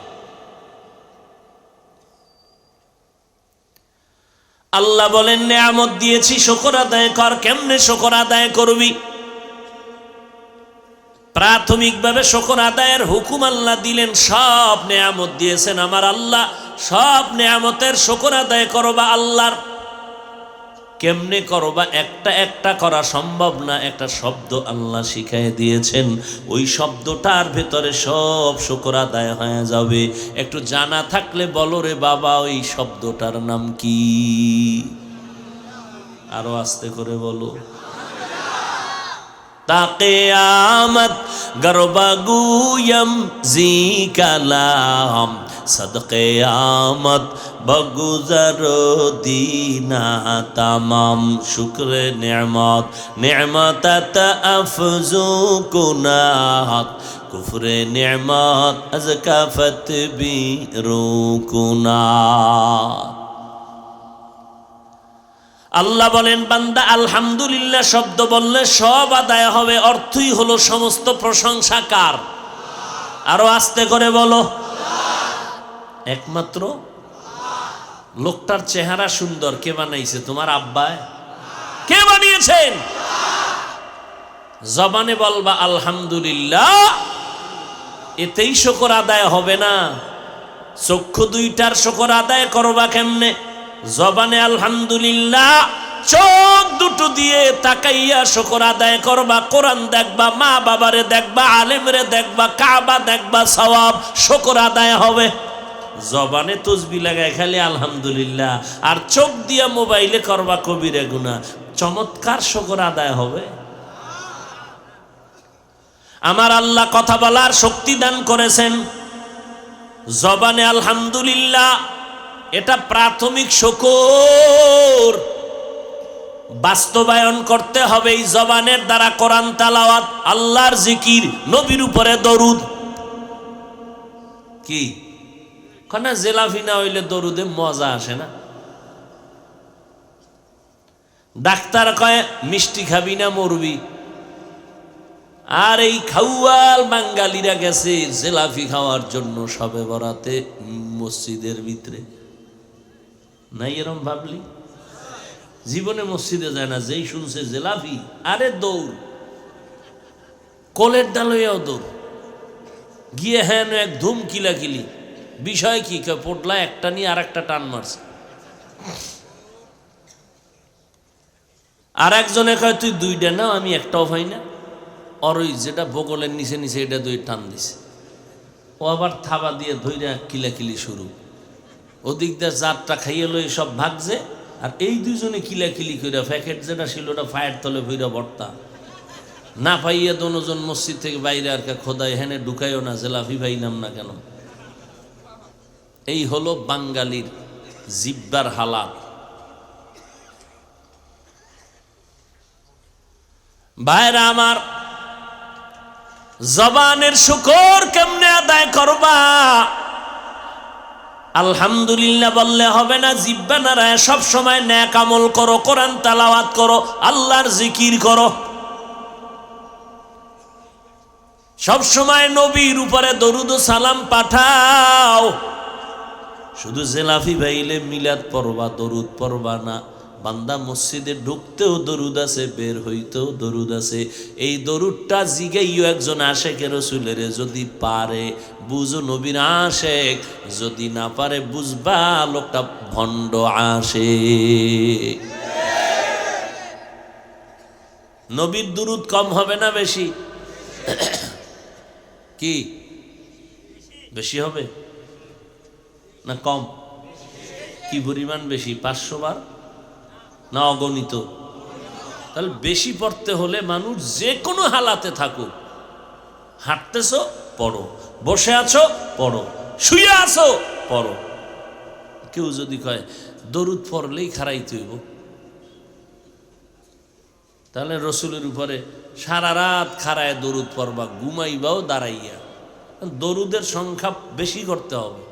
আল্লাহ বলেন নেয়ামত দিয়েছি শুকর আদায় কর। কেমনে শুকর আদায় করবি? প্রাথমিকভাবে শুকর আদায়ের হুকুম আল্লাহ দিলেন। সব নেয়ামত দিয়েছেন আমার আল্লাহ, সব নেয়ামতের শুকর আদায় করবা আল্লাহর। কেমনে করবা? একটা একটা করা সম্ভব না। একটা শব্দ আল্লাহ শিখাই দিয়েছেন, ওই শব্দটার ভেতরে সব শুকর আদায় হয়ে যাবে। একটু জানা থাকলে বলো রে বাবা, ওই শব্দটার নাম কি? আরো আস্তে করে বলো। তাকিয়ামত গরবাগুয়ম জিকালাম সদকে আমত বগুজর দিনা তামাম শুক্রে নেমত নেমত আফজু কুনাত কুফরে নেমত আজকাফত বি রুকুনাত। আল্লাহ বলেন বান্দা আলহামদুলিল্লাহ শব্দ বললে সব আদায় হবে। অর্থই হলো সমস্ত প্রশংসা কার? আরো আস্তে করে বলো। একমাত্র লোকটার চেহারা সুন্দর কে বানাইছে? তোমার আব্বায়? কে বানিয়েছেন? জবানে বলবা আলহামদুলিল্লাহ, এতেই শুকর আদায় হবে না। চক্ষু দুইটার শুকর আদায় করবা কেমনে? জবানে আলহামদুলিল্লাহ, চোখ দুটো দিয়ে তাকাইয়া শুকর আদায় করবা। কোরআন দেখবা, মা বাবারে দেখবা, আলেমরে দেখবা, কাবা দেখবা, সওয়াব শুকর আদায় হবে। জবানে তসবি লাগায় খালি আলহামদুলিল্লাহ, আর চোখ দিয়া মোবাইলে করবা কবিরা গুনাহ, চমৎকার শুকর আদায় হবে। আমার আল্লাহ কথা বলার শক্তি দান করেছেন। জবানে আলহামদুলিল্লাহ, এটা প্রাথমিক শুকর। বাস্তবায়ন করতে হবে এই জবানের দ্বারা কোরআন তেলাওয়াত, আল্লাহর জিকির, নবীর উপরে দরুদ। কি খানা জেলাফি না হইলে দরুদে মজা আসে না। ডাক্তার কয় মিষ্টি খাবি না মরবি, আর এই খাওয়াল বাঙ্গালিরা গেছে জেলাফি খাওয়ার জন্য সবে বরাতে মসজিদের ভিতরে। নাই এরম ভাবলি? জীবনে মসজিদে যায় না, যেই শুনছে জেলাফি আরে দৌড়, কলের ডাল হইয়াও দৌড় গিয়ে হ্যাঁ এক ধুম কিলাকিলি। বিষয় কি? পটলা একটা নিয়ে আর একটা টান মারছে। আর একজনে কয় তুই দুইটা নাও, আমি একটাও পাই না। আর ওই যেটা বগলের নিচে নিচে এটা দুই টান দিছে, ও আবার থাবা দিয়ে ধইরা কিলাকিলি শুরু। ওদিক দিয়ে জাতটা খাইয়ে লই সব ভাগছে, আর এই দুজনে কিলাকিলি কইরা প্যাকেট যেটা ছিল ওটা ফায়ের তলে ভইরা ভর্তা। না পাইয়া দনোজন মসজিদ থেকে বাইরে আর কা খোদাই হেনে ঢুকাইও না, জেলাফি পাইলাম না কেন। এই হলো বাঙালির জিব্বার হালাত। ভাইরা আমার, জবানের শুকর কেমনে আদায় করবা? আলহামদুলিল্লাহ বললে হবে না, জিব্বা নাড়ায় সব সময় নেক আমল করো, কোরআন তেলাওয়াত করো, আল্লাহর জিকির করো, সব সময় নবীর উপরে দরুদ ও সালাম পাঠাও। শুধু জেলাফি ভাইলে মিলাদ পড়বা, দরুদ পড়বা না। বান্দা মসজিদে ঢুকতেও দরুদ আছে, বের হইতেও দরুদ আছে। এই দরুদটা জিগাইও একজন আশেকের রাসূলের, যদি পারে বুঝো নবীর আশেক, যদি না পারে বুঝবা লোকটা ভণ্ড আশেক। নবীর দরুদ কম হবে না বেশি? কি বেশি হবে না কম? কি পরিমাণ বেশি? 500 বার না অগণিত? তাহলে বেশি পড়তে হলে মানুষ যে কোনো হালাতে থাকুক, হাঁটতেছো পড়ো, বসে আছো পড়ো, শুয়ে আছো পড়ো। কেউ যদি কয় দরুদ পড়লেই খারাইতে হইব, তাহলে রসুলের উপরে সারা রাত খাড়ায় দরুদ পড়বা, ঘুমাইবাও দাঁড়াইয়া। দরুদের সংখ্যা বেশি করতে হবে।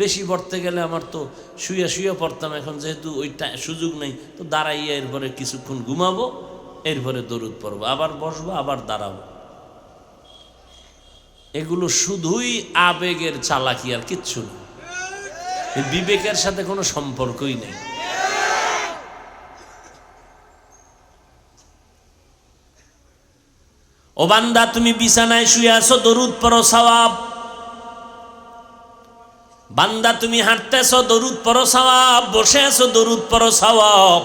বেশি পড়তে গেলে আমার তো শুয়ে শুয়ে পড়তাম, এখন যেহেতু ওইটা সুযোগ নেই, তো দাঁড়াইয়া এরপরে কিছুক্ষণ ঘুমাবো, এরপরে দরুদ পড়বো, আবার বসবো, আবার দাঁড়াবো। এগুলো শুধুই আবেগের চালাকি, আর কিচ্ছু না। বিবেকের সাথে কোনো সম্পর্কই নেই। ও বান্দা, তুমি বিছানায় শুয়ে আছো, দরুদ পড়ো, সওয়াব। বান্দা, তুমি হাঁটতেছো, দরুদ পড়ো, সওয়াব। বসে আছো, দরুদ পড়ো, সওয়াব।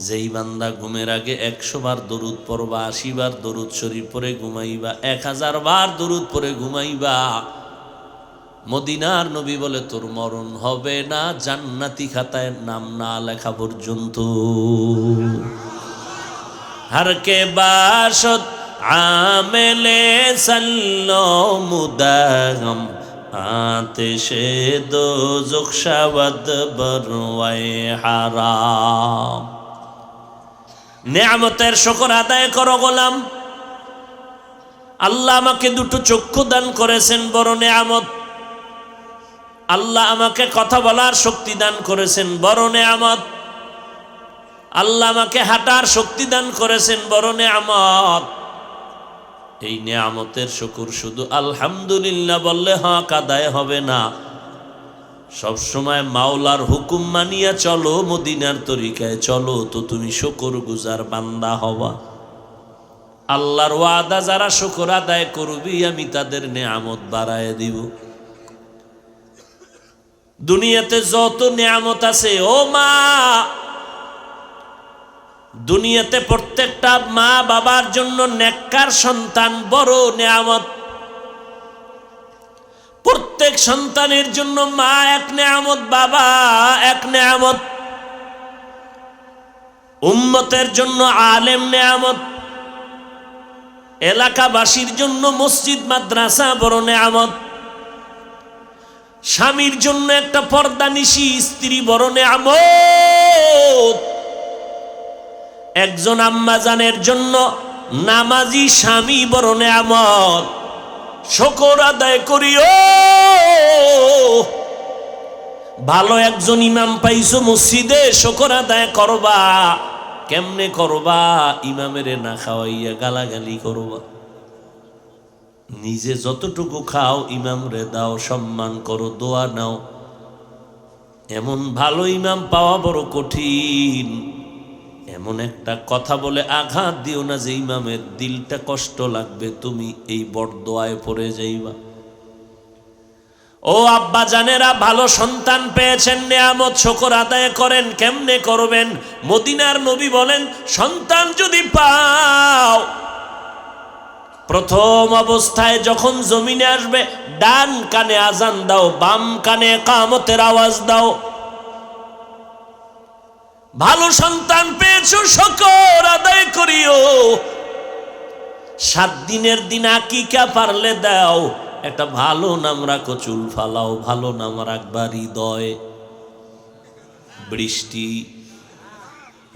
যেই বান্দা ঘুমের আগে 100 বার দরুদ পড়বা, 80 বার দরুদ শরীফ পড়ে ঘুমাইবা, 1000 বার দরুদ পড়ে ঘুমাইবা, মদিনার নবী বলে তোর মরণ হবে না জান্নাতি খাতায় নাম না লেখা পর্যন্ত। हर के बाशत आमेले सल्लो मुदागम आतिशे दोज़ख शवद बरवाए हाराम। नेमतेर शुक्र आदाय करो गोलाम। আল্লাহ আমাকে দুটো চক্ষু দান করেছেন, বড় নেয়ামত। আল্লাহ আমাকে কথা বলার শক্তি দান করেছেন, বড় নেয়ামত। আল্লাহ আমাকে হাঁটার শক্তি দান করেছেন, বড় নেয়ামত। এই নেয়ামতের শুকর শুধু আলহামদুলিল্লাহ বললে হক আদায় হবে না। সব সময় মাওলার হুকুম মানিয়া চলো, মদিনার তরিকায় চলো, তো তুমি শুকর গুজার বান্দা হবা। আল্লাহর ওয়াদা, যারা শুকর আদায় করবি আমি তাদের নেয়ামত বাড়ায় দিব। দুনিয়াতে যত নেয়ামত আছে, ও মা, দুনিয়াতে প্রত্যেকটা মা বাবার জন্য নেককার সন্তান বড় নেয়ামত। প্রত্যেক সন্তানের জন্য মা এক নেয়ামত, বাবা এক নেয়ামত। উম্মতের জন্য আলেম নেয়ামত, এলাকাবাসীর জন্য মসজিদ মাদ্রাসা বড় নেয়ামত। স্বামীর জন্য একটা পর্দানিশী স্ত্রী বড় নেয়ামত। একজন আম্মাজানের জন্য নামাজি স্বামী বড় নেয়ামত। শুকর আদায় করিও। ভালো একজন ইমাম পাইছো মসজিদে, শুকর আদায় করবা। কেমনে করবা? ইমামের না খাওয়াইয়া গালাগালি করবা। নিজে যতটুকু খাও ইমামরে দাও, সম্মান করো, দোয়া নাও। এমন ভালো ইমাম পাওয়া বড় কঠিন। এমন একটা কথা বলে আঘাত দিও না যে ইমামের দিলটা কষ্ট লাগবে, তুমি এই বরদোয়ায় পড়ে যাইবা। ও আব্বা জানেরা, ভালো সন্তান পেয়েছেন, নেয়ামত শুকর আদায় করেন। কেমনে করবেন? মদিনার নবী বলেন, সন্তান যদি পাও, প্রথম অবস্থায় যখন জমিনে আসবে, ডান কানে আজান দাও, বাম কানে ইকামতের আওয়াজ দাও। ভালো সন্তান পেয়েছো, শুকর আদায় করিও। 7 দিনের দিন আকিকা পারলে দাও, একটা ভালো নাম রাখো, চুল ফালাও, ভালো নাম রাখবা হৃদয়, বৃষ্টি।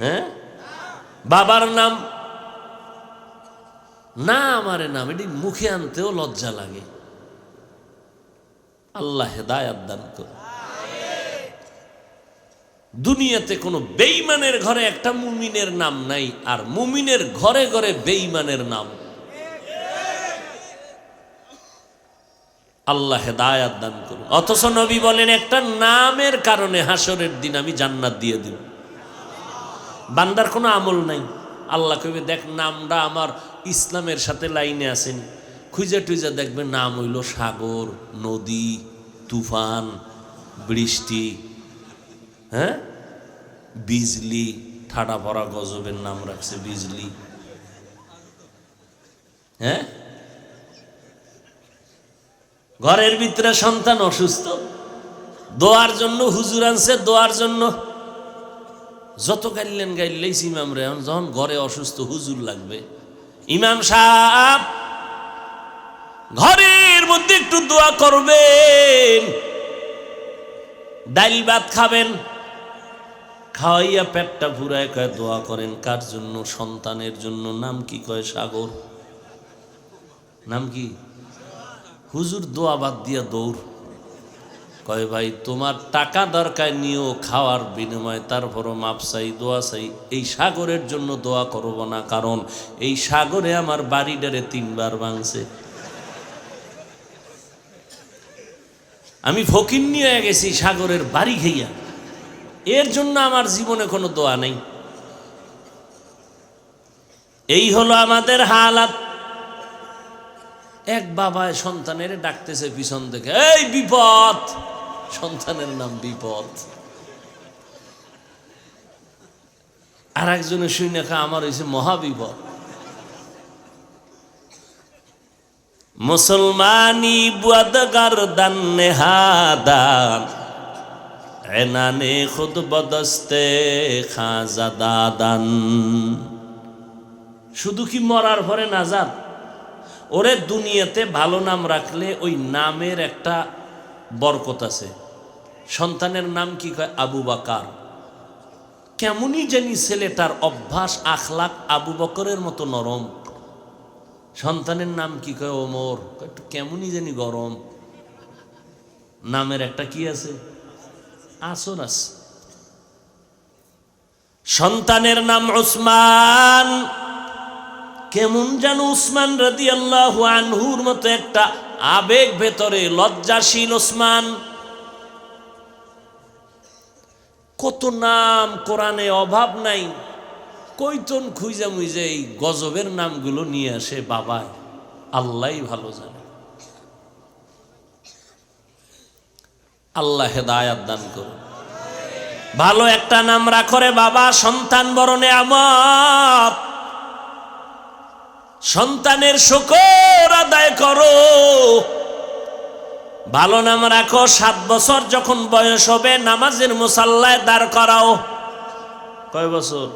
হ্যাঁ, বাবার নাম না, আমারে নাম এটি মুখে আনতেও লজ্জা লাগে। আল্লাহ হেদায়াত দান করুন। দুনিয়াতে কোনো বেঈমানের ঘরে একটা মুমিনের নাম নাই, আর মুমিনের ঘরে ঘরে বেঈমানের নাম। আল্লাহ হেদায়াত দান করুন। অথচ নবী বলেন একটা নামের কারণে হাসরের দিন আমি জান্নাত দিয়ে দিব। বান্দার কোনো আমল নাই, আল্লাহ কইবে দেখ নামটা আমার ইসলামের সাথে লাইনে আসেনি, খুঁজে টুইজা দেখবে নাম হইল সাগর, নদী, তুফান, বৃষ্টি, হ্যাঁ, বিজলি, ঠাডা পড়া গজবের নাম রাখছে বিজলি। হ্যাঁ, ঘরের ভিতরে সন্তান অসুস্থ, দোয়ার জন্য হুজুর আনছে, দোয়ার জন্য যত গাইলেন গাইলেই ইমাম রে, যখন ঘরে অসুস্থ হুজুর লাগবে, ইমাম সাহেব ঘরের মধ্যে একটু দোয়া করবেন, ডাইল ভাত খাবেন, খাওয়াইয়া পেটটা ফুরায় কয় দোয়া করেন। কার জন্য? সন্তানের জন্য। নাম কি? কয় সাগর। নাম কি? হুজুর দোয়া বাদ দিয়া দৌড়। কয় ভাই তোমার টাকা দরকার নিও খাওয়ার বিনিময়ে, তারপরও মাপ চাই, দোয়া চাই। এই সাগরের জন্য দোয়া করব না, কারণ এই সাগরে আমার বাড়িটারে 3 বার ভাঙছে। আমি ফকির নিয়ে গেছি সাগরের বাড়ি খাইয়া, এর জন্য আমার জীবনে কোনো দোয়া নেই। এই হলো আমাদের হালাত। এক বাবায় সন্তানের ডাকতেছে পিছন থেকে, এই বিপদ, সন্তানের নাম বিপদ। আর একজনে শুনে খা আমার হয়েছে মহাবিপদ। মুসলমানি বুয়াদগার দান নেহাদান এনানে খুদ বদস্তে খাজাদাদান। শুধু কি মরার পরে নাজাত? ওরে দুনিয়াতে ভালো নাম রাখলে ওই নামের একটা বরকত আছে। সন্তানের নাম কি কয়? আবু বকর। কেমনই জানি ছেলেটার অভ্যাস আখলাক আবু বকরের মতো নরম। সন্তানের নাম কি কয়? ওমর। একটু কেমনই জানি গরম। নামের একটা কি আছে? আসর আছে। সন্তানের নাম উসমান। কেমন যেন উসমান রাদিয়াল্লাহু আনহুর মতো একটা আবেগ ভেতরে, লজ্জাশীল উসমান। কত নাম কোরআনে, অভাব নাই। কইতন খুঁজা মুইজে এই গজবের নামগুলো নিয়ে আসে বাবা, আল্লাহ ভালো জানে। আল্লাহ হেদায়াত দান করুন। ভালো একটা নাম রাখো রে বাবা, সন্তান বড় নেয়ামত। সন্তানের শুকর আদায় করো, ভালো নাম রাখো। 7 বছর যখন বয়স হবে নামাজের মুসাল্লায় দাঁড় করাও। কয় বছর?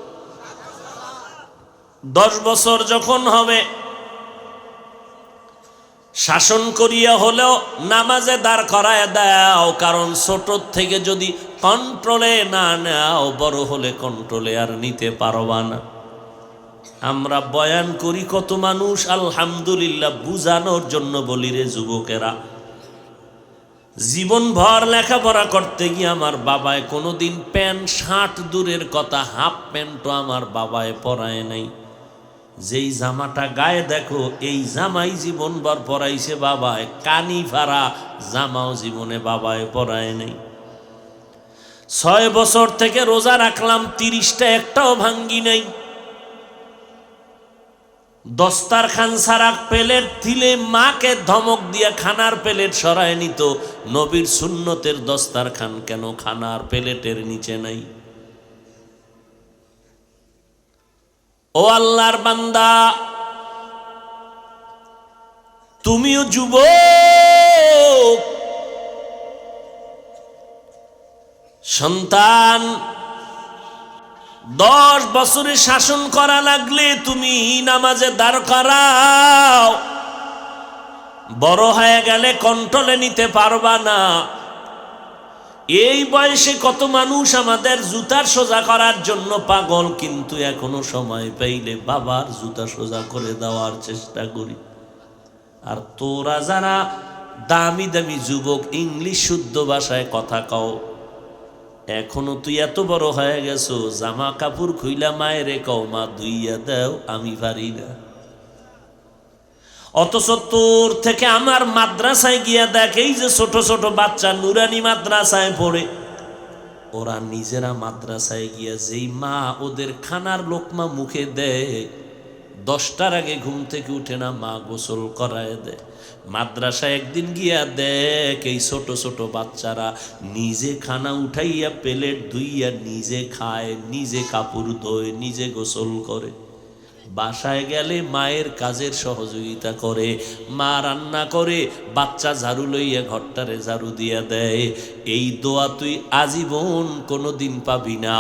10 বছর যখন হবে শাসন করিয়া হলেও নামাজে দাঁড় করায় দাও, কারণ ছোট থেকে যদি কন্ট্রোলে না নাও, বড় হলে কন্ট্রোলে আর নিতে পারবা না। আমরা বয়ান করি কত মানুষ আলহামদুলিল্লাহ বুঝানোর জন্য বলি রে যুবকেরা, জীবন ভর লেখাপড়া করতে গিয়ে আমার বাবায় কোনোদিন প্যান্ট শার্ট দূরের কথা, হাফ প্যান্টও আমার বাবায় পরায় নাই। যেই জামাটা গায়ে দেখো এই জামাই জীবন ভর পরাইছে বাবায়। কানি ফাড়া জামাও জীবনে বাবায় পরায় নাই। 6 বছর থেকে রোজা রাখলাম, 30টা একটাও ভাঙ্গি নাই। দস্তারখান সারা প্লেট দিলে মাকে ধমক দিয়া খানার প্লেট সরায় নিত। নবীর সুন্নতের দস্তারখান কেন খানার প্লেটের নিচে নাই? ও আল্লাহর বান্দা, তুমিও যুবক, সন্তান 10 বছরে শাসন করা লাগলে তুমি নামাজে দাঁড় করাও, বড় হয়ে গেলে কন্ট্রোলে নিতে পারবা না। এই বয়সে কত মানুষ আমাদের জুতার সোজা করার জন্য পাগল, কিন্তু এখনো সময় পাইলে বাবার জুতা সোজা করে দেওয়ার চেষ্টা করি। আর তোরা যারা দামি দামি যুবক, ইংলিশ শুদ্ধ ভাষায় কথা কও, এখনো তুই এত বড় হয়ে গেছো, জামা কাপড় খুইলা মায়েরে কও মা ধুইয়া দাও, আমি পারি না। অথচ তোর থেকে আমার মাদ্রাসায় গিয়া দেখ, এই যে ছোট ছোট বাচ্চা নুরানি মাদ্রাসায় পড়ে, ওরা নিজেরা মাদ্রাসায় গিয়া যেই মা ওদের খানার লোকমা মুখে দেয়, 10টার আগে ঘুম থেকে উঠে না মা গোসল করায় দেয়। মাদ্রাসায় একদিন গিয়া দেখ এই ছোট ছোট বাচ্চারা নিজে খানা উঠাইয়া প্লেট ধুইয়া নিজে খায়, নিজে কাপড় ধোয়, নিজে গোসল করে। বাসায় গেলে মায়ের কাজের সহযোগিতা করে, মা রান্না করে, বাচ্চা ঝাড়ু লইয়া ঘরটারে ঝাড়ু দিয়া দেয়। এই দোয়া তুই আজীবন কোনোদিন পাবি না।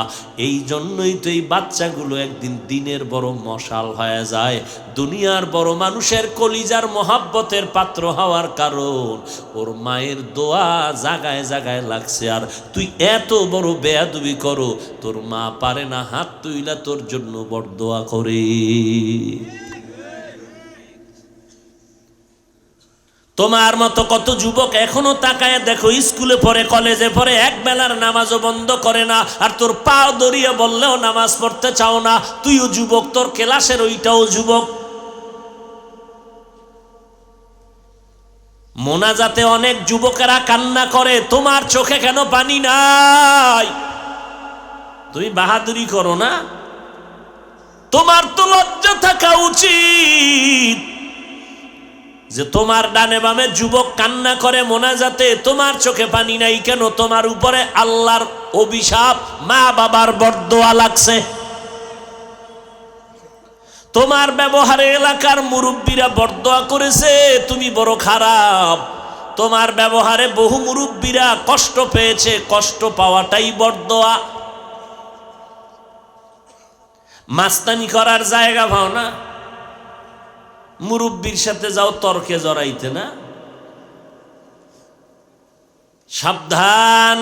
এই জন্যই তো এই বাচ্চাগুলো একদিন দিনের বড় মশাল হয়ে যায়, দুনিয়ার বড় মানুষের কলিজার মহাব্বতের পাত্র হওয়ার কারণ ওর মায়ের দোয়া জাগায় জাগায় লাগছে। আর তুই এত বড় বেয়াদবি করো, তোর মা পারে না হাত তুইলা তোর জন্য বড় দোয়া করে। তোমার মতো কত যুবক এখনো তাকায় দেখো, স্কুলে পড়ে, কলেজে পড়ে, এক বেলার নামাজও বন্ধ করে না। আর তোর পা দরিয়ে বললেও নামাজ পড়তে চাও না। তুইও যুবক, তোর ক্লাসের ওইটাও যুবক। মোনাজাতে অনেক যুবকেরা কান্না করে, তোমার চোখে কেন পানি নাই? তুমি বাহাদুরি করো না? তোমার তো লজ্জা থাকা উচিত যে তোমার ডানে বামে যুবক কান্না করে মোনাজাতে, তোমার চোখে পানি নাই কেন? তোমার উপরে আল্লাহর অভিশাপ, মা বাবার বরদোয়া লাগছে। তোমার ব্যবহারে এলাকার মুরব্বীরা বরদোয়া করেছে, তুমি বড় খারাপ। তোমার ব্যবহারে বহু মুরব্বীরা কষ্ট পেয়েছে, কষ্ট পাওয়াটাই বরদোয়া। মাস্তানি করার জায়গা পাও না, মুরব্বীর সাথে যাও তর্কে জড়াইতে না। সাবধান।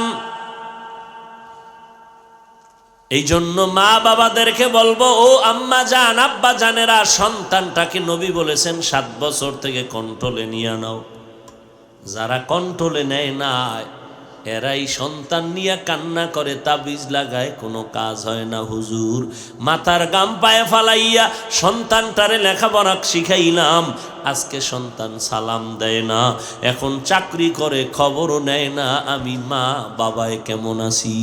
এই জন্য মা বাবাদেরকে বলবো, ও আম্মা জান, আব্বা জানেরা, সন্তানটাকে নবী বলেছেন 7 বছর থেকে কন্ট্রোলে নিয়ে নাও। যারা কন্ট্রোলে নেয় না, এরাই সন্তান নিয়ে কান্না করে, তাবিজ লাগায়, কোনো কাজ হয় না। হুজুর, মাথার গাম পায়ে ফালাইয়া সন্তানটারে লেখাপড়া শিখাইলাম, আজকে সন্তান সালাম দেয় না, এখন চাকরি করে, খবরও নেয় না আমি মা বাবায় কেমন আছি।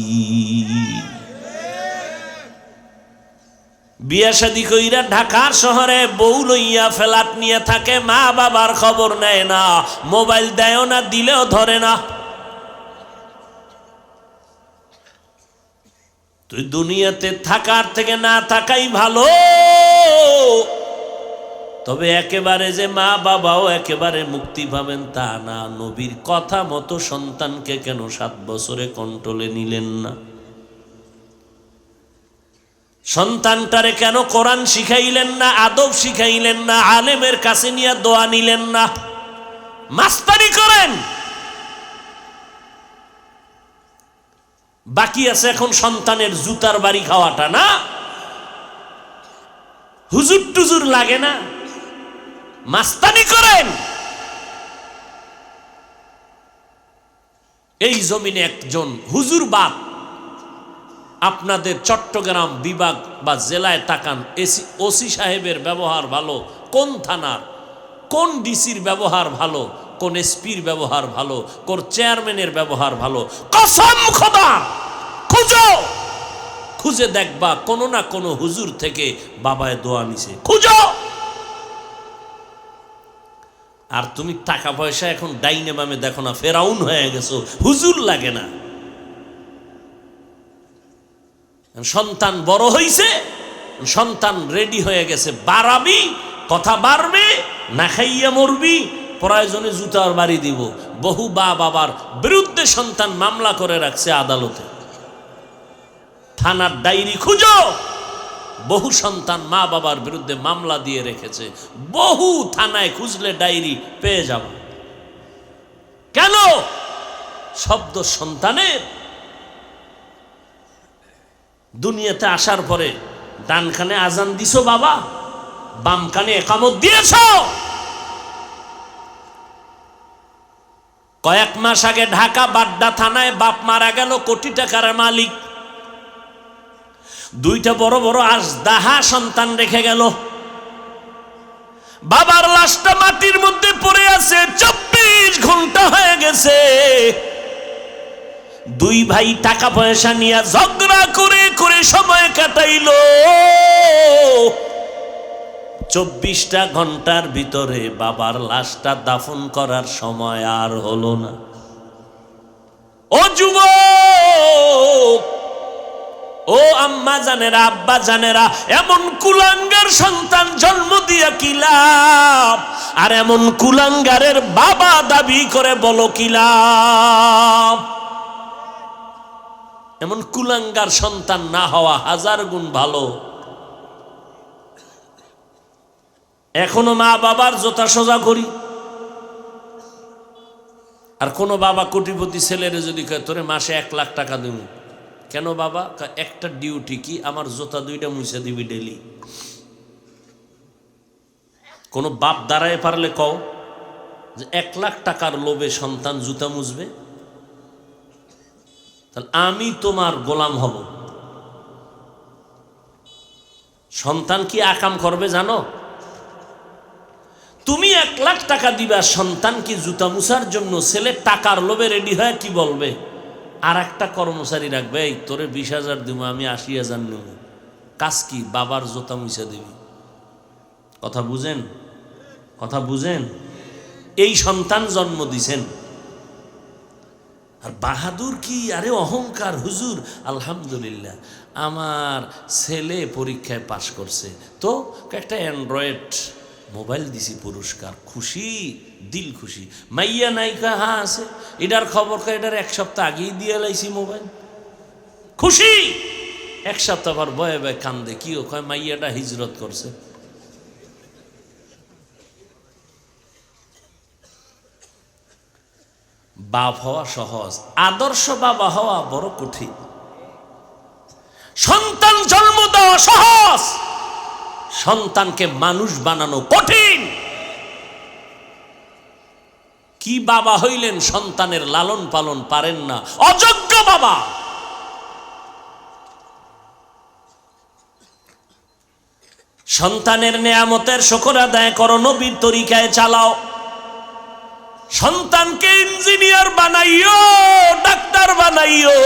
বিয়া শাদী কইরা ঢাকার শহরে বউ লইয়া ফ্ল্যাট নিয়ে থাকে, মা বাবার খবর নেয় না, মোবাইল দেয় না, দিলেও ধরে না। তুই দুনিয়াতে থাকার থেকে না থাকাই ভালো। তবে একেবারে যে মা বাবাও একেবারে মুক্তি পাবেন তা না। নবীর কথা মতো সন্তানকে কেন 7 বছরে কন্ট্রোলে নিলেন না? সন্তানটারে কেন কোরআন শিখাইলেন না, আদব শিখাইলেন না, আলেমের কাছে নিয়ে দোয়া নিলেন না? মাস্তানি করেন, বাকি আছে এখন সন্তানের জুতার বাড়ি খাওয়াটা না? হুজুর টুজুর লাগে না? মাস্তানি করেন। এই জমিনে একজন হুজুর বাপ, আপনাদের চট্টগ্রাম বিভাগ বা জেলায় তাকান, ওসি সাহেবের ব্যবহার ভালো, কোন থানার, কোন ডিসির ব্যবহার ভালো, কোন এসপির ব্যবহার ভালো, কোন চেয়ারম্যানের ব্যবহার ভালো, কসম খোদা খুঁজো, খুঁজে দেখবা কোনো না কোনো হুজুর থেকে বাবায় দোয়া নিছে, খুঁজো। আর তুমি টাকা পয়সা এখন ডাইনে বামে দেখো না, ফেরাউন হয়ে গেছো, হুজুর লাগে না। সন্তান বড় হইছে, সন্তান রেডি হয়ে গেছে, বাড়াবি, কথা বাড়বে, না খাইয়া মরবি, প্রয়োজনে জুতার বাড়ি দিব। বহু বাবার বিরুদ্ধে সন্তান মামলা করে রাখছে আদালতে। থানার ডায়েরি খুঁজো, বহু সন্তান মা বাবার বিরুদ্ধে মামলা দিয়ে রেখেছে, বহু থানায় খুঁজলে ডায়েরি পেয়ে যাব। কেন? শব্দ সন্তানের। দুনিয়াতে আসার পরে ডান কানে আজান দিছো বাবা, বাম কানে একামত দিয়েছো। কয়েক মাস আগে ঢাকা বাড্ডা থানায় বাপ মারা গেল, কোটি টাকার মালিক, দুইটা বড় বড় আজদাহা সন্তান রেখে গেল। বাবার লাশটা মাটির মধ্যে পড়ে আছে, 24 ঘন্টা হয়ে গেছে। দুই ভাই টাকা পয়সা নিয়ে ঝগড়া করে করে সময় কাটাইলো। 24টা ঘন্টার ভিতরে বাবার লাশটা দাফন করার সময় আর হলো না। ও যুবক, ও আম্মা জানেরা, আব্বা জানেরা, এমন কুলাঙ্গার সন্তান জন্ম দিয়া কি লাভ? আর এমন কুলাঙ্গারের বাবা দাবি করে বলো কি লাভ? এমন কুলাঙ্গার সন্তান না হওয়া হাজার গুণ ভালো। এখনো মা বাবার জোতা সোজা করি। আর কোনো বাবা কোটিপতি ছেলেরে যদি কয় তোরে মাসে 1 লাখ টাকা দিব, কেন বাবা? একটা ডিউটি কি, আমার জোতা 2টা মুছে দিবি ডেলি। কোন বাপ দাঁড়ায় পারলে কও যে 1 লাখ টাকার লোভে সন্তান জুতা মুছবে? তাহলে আমি তোমার গোলাম হব। সন্তান কি আকাম করবে জানো? তুমি 1 লাখ টাকা দিবা, সন্তান কি জুতা মুছার জন্য? ছেলে টাকার লোভে রেডি হয় কি বলবে? আর একটা কর্মচারী রাখবে, এই তোরে 20,000 দিব, আমি 80,000 নেব। কাজ কি? বাবার জুতা মুছা দিবি। কথা বুঝেন? কথা বুঝেন? এই সন্তান জন্ম দিছেন। আর বাহাদুর কি? আরে অহংকার। হুজুর আলহামদুলিল্লাহ আমার ছেলে পরীক্ষায় পাশ করছে, তো একটা অ্যান্ড্রয়েড মোবাইল দিছি পুরস্কার। খুশি, দিল খুশি। মাইয়া নাইকা? হ্যাঁ আছে। এটার খবর এটার 1 সপ্তাহ আগেই দিয়ে লাইছি মোবাইল। খুশি। 1 সপ্তাহ পর বয়ে বয়ে কান্দে। কি ও? কয় মাইয়াটা হিজরত করছে। বাপ হওয়া সহজ, আদর্শ বাবা হওয়া বড় কঠিন। সন্তান জন্ম দেওয়া সহজ, সন্তানকে মানুষ বানানো কঠিন। কি বাবা হইলেন, সন্তানের লালন পালন পারেন না, অযোগ্য বাবা। সন্তানের নেয়ামতের শুকর আদায় করো, নবীর তরিকায় চালাও। সন্তানকে ইঞ্জিনিয়ার বানাইও, ডাক্তার বানাইও।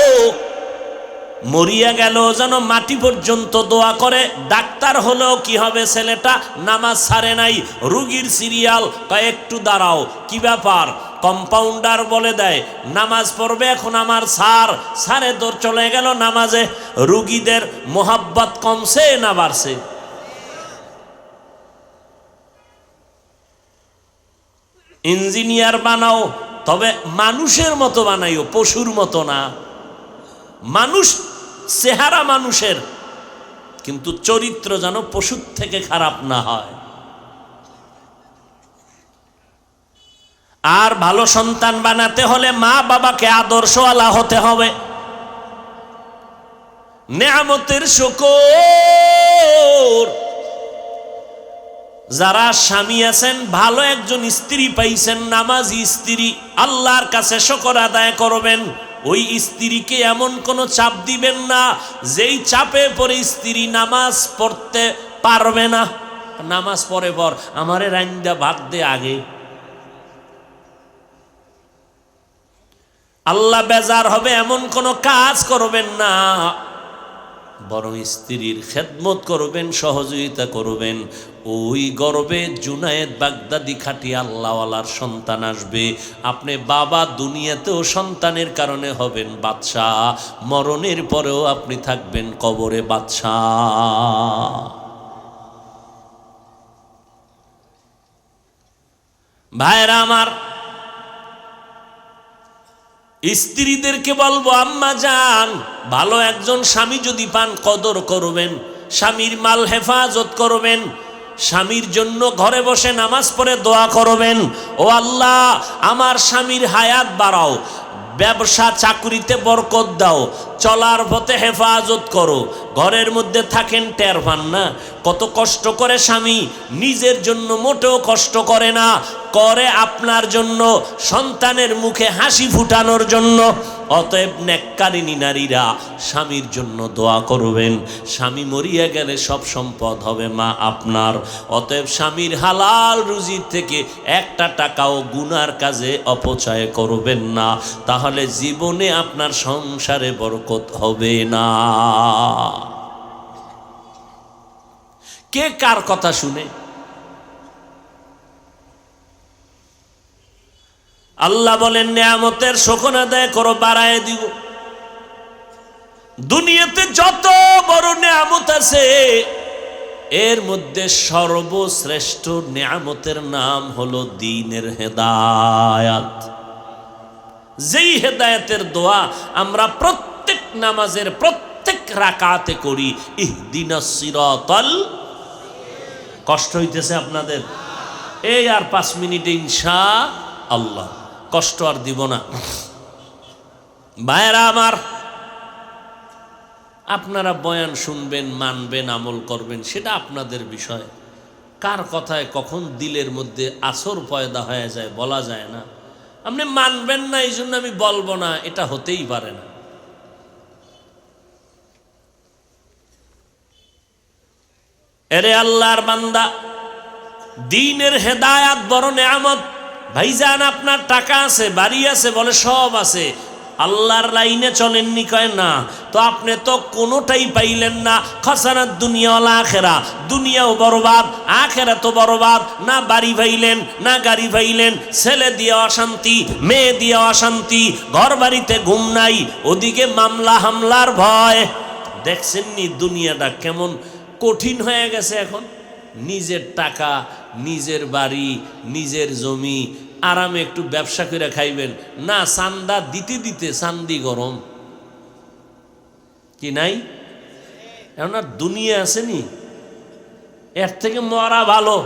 মরিয়া গেল যেন মাটি পর্যন্ত দোয়া করে। ডাক্তার হলেও কি হবে? ছেলেটা নামাজ ছাড়ে নাই, রুগীর সিরিয়াল, একটু দাঁড়াও, কি ব্যাপার? কম্পাউন্ডার বলে দেয় নামাজ পড়বে এখন আমার স্যার, স্যারে তোর চলে গেল নামাজে। রুগীদের মোহাব্বত কমছে না বাড়ছে? ইঞ্জিনিয়ার বানাও, তবে মানুষের মতো বানাইও, পশুর মতো না। মানুষ চেহারা মানুষের, কিন্তু চরিত্র যেন পশুর থেকে খারাপ না হয়। আর ভালো সন্তান বানাতে হলে মা বাবাকে আদর্শওয়ালা হতে হবে। নেয়ামতের শুকর। যারা স্বামী আছেন, ভালো একজন স্ত্রী পাইছেন, নামাজি স্ত্রী, আল্লাহর কাছে শুকর আদায় করবেন। ওই স্ত্রীকে এমন কোনো চাপ দিবেন না যেই চাপে পরে স্ত্রী নামাজ পড়তে পারবে না। নামাজ পড়ে পর আমারে রাইন্দা ভাত দে আগে। আল্লাহ বেজার হবে এমন কোনো কাজ করবেন না, বরং স্ত্রীর খেদমত করবেন, সহযোগিতা করবেন। ওই গর্বে জুনায়েদ বাগদাদি খাটি আল্লাহওয়ালার সন্তান আসবে। আপনি বাবা দুনিয়াতেও সন্তানের কারণে হবেন বাদশাহ, মরণের পরেও আপনি থাকবেন কবরে বাদশাহ। ভাইরা আমার, স্ত্রীদেরকে বলবো, আম্মা জান, ভালো একজন স্বামী যদি পান কদর করবেন, স্বামীর মাল হেফাজত করবেন, স্বামীর জন্য ঘরে বসে নামাজ পড়ে দোয়া করবেন, ও আল্লাহ আমার স্বামীর হায়াত বাড়াও, ব্যবসা চাকরিতে বরকত দাও, চলার পথে হেফাজত করো। ঘরের মধ্যে থাকেন টের পান না কত কষ্ট করে স্বামী, নিজের জন্য মোটেও কষ্ট করে না, করে আপনার জন্য, সন্তানের মুখে হাসি ফুটানোর জন্য। অতএব নেককারিনী নারীরা স্বামীর জন্য দোয়া করবেন। স্বামী মরিয়া গেলে সব সম্পদ হবে মা আপনার। অতএব স্বামীর হালাল রুজির থেকে একটা টাকাও গুনার কাজে অপচয় করবেন না, তাহলে জীবনে আপনার সংসারে বরকত হবে না। কে কার কথা শুনে? আল্লাহ বলেন, নেয়ামতের শুকর আদায় করো, বাড়ায় দিব। দুনিয়াতে যত বড় নেয়ামত আছে, এর মধ্যে সর্বশ্রেষ্ঠ নেয়ামতের নাম হলো দ্বীনের হেদায়াত। যেই হেদায়েতের দোয়া আমরা প্রত্যেক নামাজের প্রত্যেক রাকাতে করি, ইহদিনাস সিরাতাল। কষ্ট হইতেছে আপনাদের? এই আর 5 মিনিটে ইনশাআল্লাহ, কষ্ট আর দিব না। ভাইরা আমার, আপনারা বয়ান শুনবেন, মানবেন, আমল করবেন, সেটা আপনাদের বিষয়। কার কথায় কখন দিলের মধ্যে আসর পয়দা হয়ে যায় বলা যায় না। আপনি মানবেন না এই জন্য আমি বলবো না, এটা হতেই পারে না। এরে আল্লাহর বান্দা, দ্বীনের হেদায়াত বড় নেয়ামত। ভাইজান, আপনার টাকা আছে, বাড়ি আছে, বলে সব আছে, আল্লাহর লাইনে চলেননি, কয় না। তো আপনি তো কোনোটাই পাইলেন না। খাসারাত দুনিয়া ওয়াল আখিরা, দুনিয়াও বরবাদ, আখিরা তো বরবাদ। না বাড়ি পাইলেন, না গাড়ি পাইলেন, ছেলে দিয়ে অশান্তি, মেয়ে দিয়ে অশান্তি, ঘর বাড়িতে ঘুম নাই, ওদিকে মামলা হামলার ভয়। দেখছেননি দুনিয়াটা কেমন কঠিন হয়ে গেছে এখন। নিজের টাকা, নিজের বাড়ি, নিজের জমি, আরামে একটু ব্যবসা করে খাইবেন না, চান্দা দিতে দিতে চান্দি গরম। কি নাই? এখন আর দুনিয়া আসেনি, এর থেকে মরা ভালো।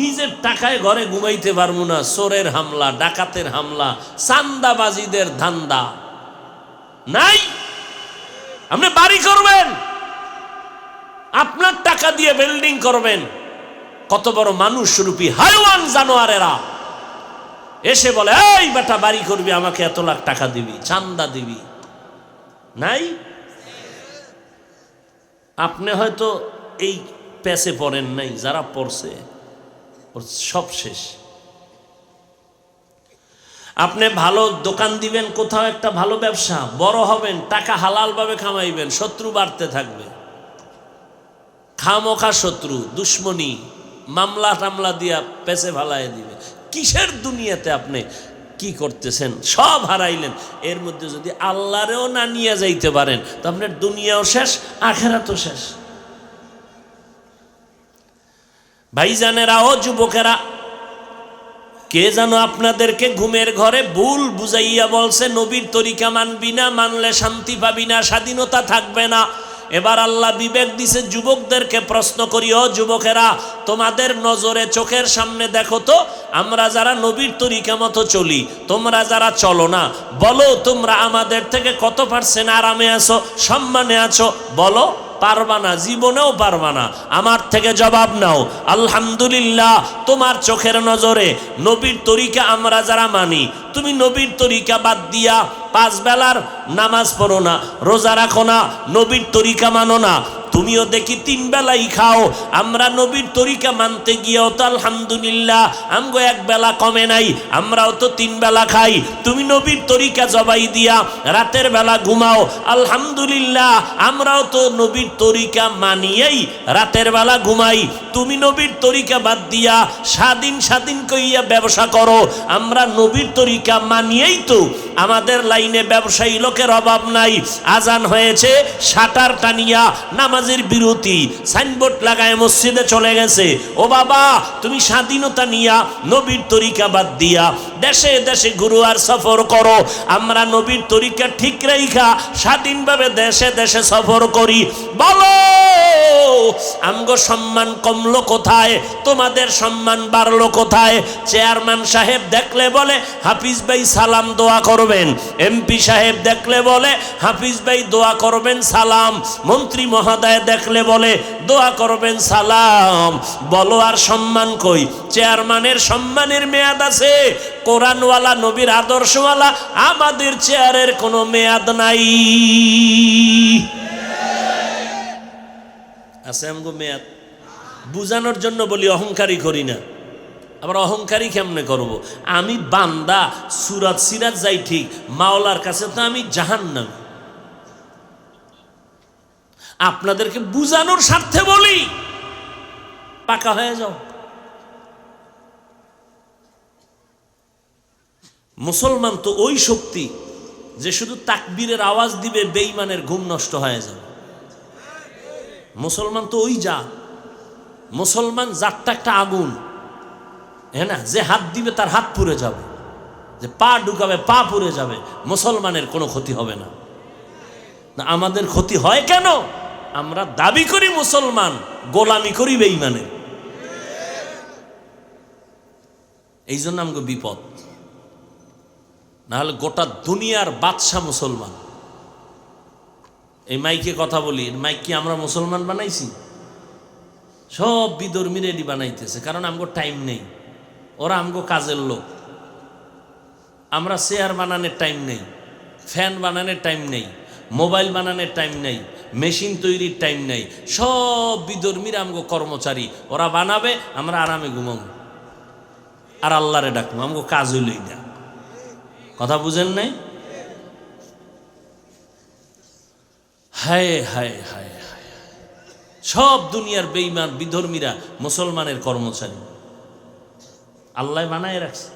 নিজের টাকায় ঘরে ঘুমাইতে পারবো না, চোরের হামলা, ডাকাতের হামলা, চান্দাবাজিদের ধান্দা নাই। আপনি বাড়ি করবেন, আপনার টাকা দিয়ে বিল্ডিং করবেন। কত বড় মানুষ রূপী হাইওয়ান জানোয়ারেরা এসে বলে, এই বেটা বাড়ি করবি, আমাকে এত লাখ টাকা দিবি, চান্দা দিবি। নাই? আপনি হয়তো এই পেছে পড়েন নাই, যারা পড়ছে ওর সব শেষ। আপনি ভালো দোকান দিবেন, কোথাও একটা ভালো ব্যবসা, বড় হবেন, টাকা হালালভাবে কামাইবেন, শত্রু বাড়তে থাকবে। খামোখা শত্রু, দুশ্মনী, মামলা টামলা দিয়া পেছে ভালাই দিবে। কিসের দুনিয়াতে আপনি কি করতেছেন? সব হারাইলেন। এর মধ্যে যদি আল্লাহরেও না নিয়ে যাইতে পারেন, তো আপনার দুনিয়াও শেষ, আখেরাতও শেষ। ভাইজানেরা, ও যুবকেরা, কে জানো আপনাদেরকে ঘুমের ঘরে ভুল বুঝাইয়া বলছে, নবীর তরিকা মানবি না, মানলে শান্তি পাবি না, স্বাধীনতা থাকবে না। এবার আল্লাহ বিবেক দিছে, যুবকদেরকে প্রশ্ন করি, ও যুবকেরা, তোমাদের নজরে চোখের সামনে দেখো তো, আমরা যারা নবীর তরিকা মতো চলি, তোমরা যারা চলো না, বলো তোমরা আমাদের থেকে কত % আরামে আছো, সম্মানে আছো? বলো। পারবা না, জীবনেও পারবা না। আমার থেকে জবাব নাও। আলহামদুলিল্লাহ, তোমার চোখের নজরে নবীর তরিকা আমরা যারা মানি, তুমি নবীর তরিকা বাদ দিয়া 5 বেলার নামাজ পড়ো না, রোজা রাখো না, নবীর তরিকা মানো না, তুমিও দেখি 3 বেলাই খাও। আমরা নবীর তরিকা মানতে গিয়েও তো আলহামদুলিল্লাহ আমগো 1 বেলা কমে নাই, আমরাও তো 3 বেলা খাই। তুমি নবীর তরিকা জবাই দিয়া রাতের বেলা ঘুমাও, আলহামদুলিল্লাহ আমরাও তো নবীর তরিকা মানিয়েই রাতের বেলা ঘুমাই। তুমি নবীর তরিকা বাদ দিয়া স্বাধীন স্বাধীন কইয়া ব্যবসা করো, আমরা নবীর তরিকা মানিয়েই তো আমাদের লাইনে ব্যবসায়ী লোকের অভাব নাই। আজান হয়েছে, শাটার টানিয়া নামাজের বিরতি সাইনবোর্ড লাগায় মসজিদে চলে গেছে। ও বাবা, তুমি স্বাধীনতা নিয়া নবীর তরিকা বাদ দিয়া দেশে দেশে ঘুরো আর সফর করো। আমরা নবীর তরিকা ঠিক রাইখা স্বাধীনভাবে দেশে দেশে সফর করি। বলো আমগো সম্মান কমলো কোথায়? তোমাদের সম্মান বাড়লো কোথায়? চেয়ারম্যান সাহেব দেখলে বলে হাফিজ ভাই সালাম দোয়া করবেন, এমপি সাহেব দেখলে বলে হাফিজ ভাই দোয়া করবেন সালাম, মন্ত্রী মহোদয় দেখলে বলে দোয়া করবেন সালাম। বলো আর সম্মান কই? চেয়ারম্যানের সম্মানের মেয়াদ আছে, কোরআনওয়ালা নবীর আদর্শওয়ালা আমাদের চেয়ারের কোনো মেয়াদ নাই। আছে আমগো মেয়াদ? বুঝানোর জন্য বলি, অহংকারী করি না। আবার অহংকারী কেমনে করব? আমি বান্দা, সুরাত সিরাত যাই ঠিক, মাওলার কাছে তো আমি জাহান্নাম। আপনাদেরকে বুঝানোর স্বার্থে বলি, পাকা হয়ে যাও। মুসলমান তো ওই শক্তি যে শুধু তাকবীরের আওয়াজ দিবে, বেঈমানের ঘুম নষ্ট হয়ে যাবে। মুসলমান তো ওই জাত। মুসলমান জাতটা একটা আগুন, হ্যাঁ না? যে হাত দিবে তার হাত পুড়ে যাবে, যে পা ঢুকাবে পা পুড়ে যাবে। মুসলমানের কোনো ক্ষতি হবে না। আমাদের ক্ষতি হয় কেন? আমরা দাবি করি মুসলমান, গোলামি করি বেঈমানের। এই জন্য আমাকে বিপদ। নাহলে গোটা দুনিয়ার বাদশা মুসলমান। এই মাইকে কথা বলি, মাইক কি আমরা মুসলমান বানাইছি? সব বিধর্মী রেডি বানাইতেছে, কারণ আমগো টাইম নেই। ওরা আমগো কাজের লোক। আমরা চেয়ার বানানোর টাইম নেই, ফ্যান বানানোর টাইম নেই, মোবাইল বানানোর টাইম নেই, মেশিন তৈরির টাইম নেই। সব বিধর্মীরা আমগো কর্মচারী। ওরা বানাবে, আমরা আরামে ঘুমাবো আর আল্লাহরে ডাকবো। আমগো কাজ হইলই না। কথা বুঝেন নাই? হায় হায় হায় হায়, সব দুনিয়ার বেঈমান বিধর্মীরা মুসলমানের কর্মচারী। আল্লাহ বানায় রাখছে,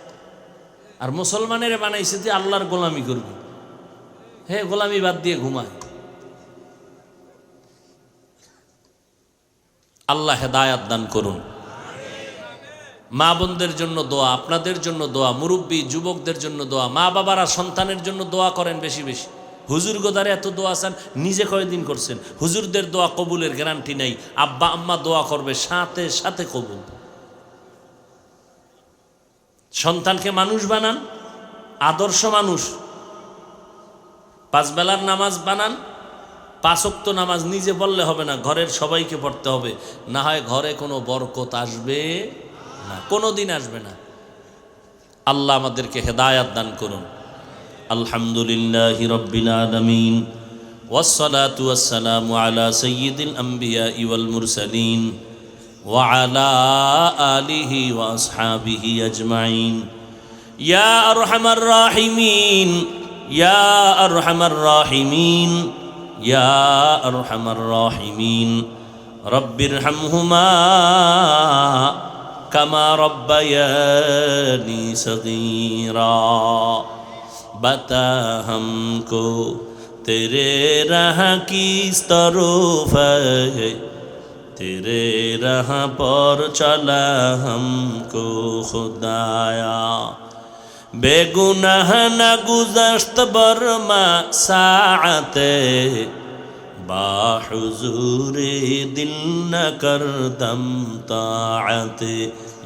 আর মুসলমানের বানাইছে যে আল্লাহর গোলামি করবে। হে, গোলামি বাদ দিয়ে ঘুমায়। আল্লাহ হেদায়াত দান করুন। মা বোনদের জন্য দোয়া, আপনাদের জন্য দোয়া, মুরব্বী যুবকদের জন্য দোয়া। মা বাবারা সন্তানের জন্য দোয়া করেন বেশি বেশি। হুজুর গোদারে এত দোয়া চান, নিজে কয়দিন করছেন? হুজুরদের দোয়া কবুলের গ্যারান্টি নাই। আব্বা আম্মা দোয়া করবে, সাথে সাথে কবুল। সন্তানকে মানুষ বানান, আদর্শ মানুষ। 5 বেলার নামাজ বানান। 5 ওয়াক্ত নামাজ নিজে বললে হবে না, ঘরের সবাইকে পড়তে হবে। না হয় ঘরে কোনো বরকত আসবে না, কোনো দিন আসবে না। আল্লাহ আমাদেরকে হেদায়াত দান করুন। আলহামদুলিল্লাহি রাব্বিল আলামিন, ওয়াসসালাতু ওয়াসসালামু আলা সাইয়্যিদিল আমবিয়াই ওয়াল মুরসালিন ওয়া আলা আলিহি ওয়া আসহাবিহি আজমাইন। ইয়া আরহামার রাহিমিন, ইয়া আরহামার রাহিমিন, ইয়া আরহামার রাহিমিন। রব্বিরহামহুমা কামা রব্বায়ানি সগীরা। बता हमको तेरे राह किस तरफ है, तेरे राह पर चला हमको खुदाया। बेगुनाह न गुज़श्त बरमा साअते, बाहुज़ूरे दिल न करदम ताअते।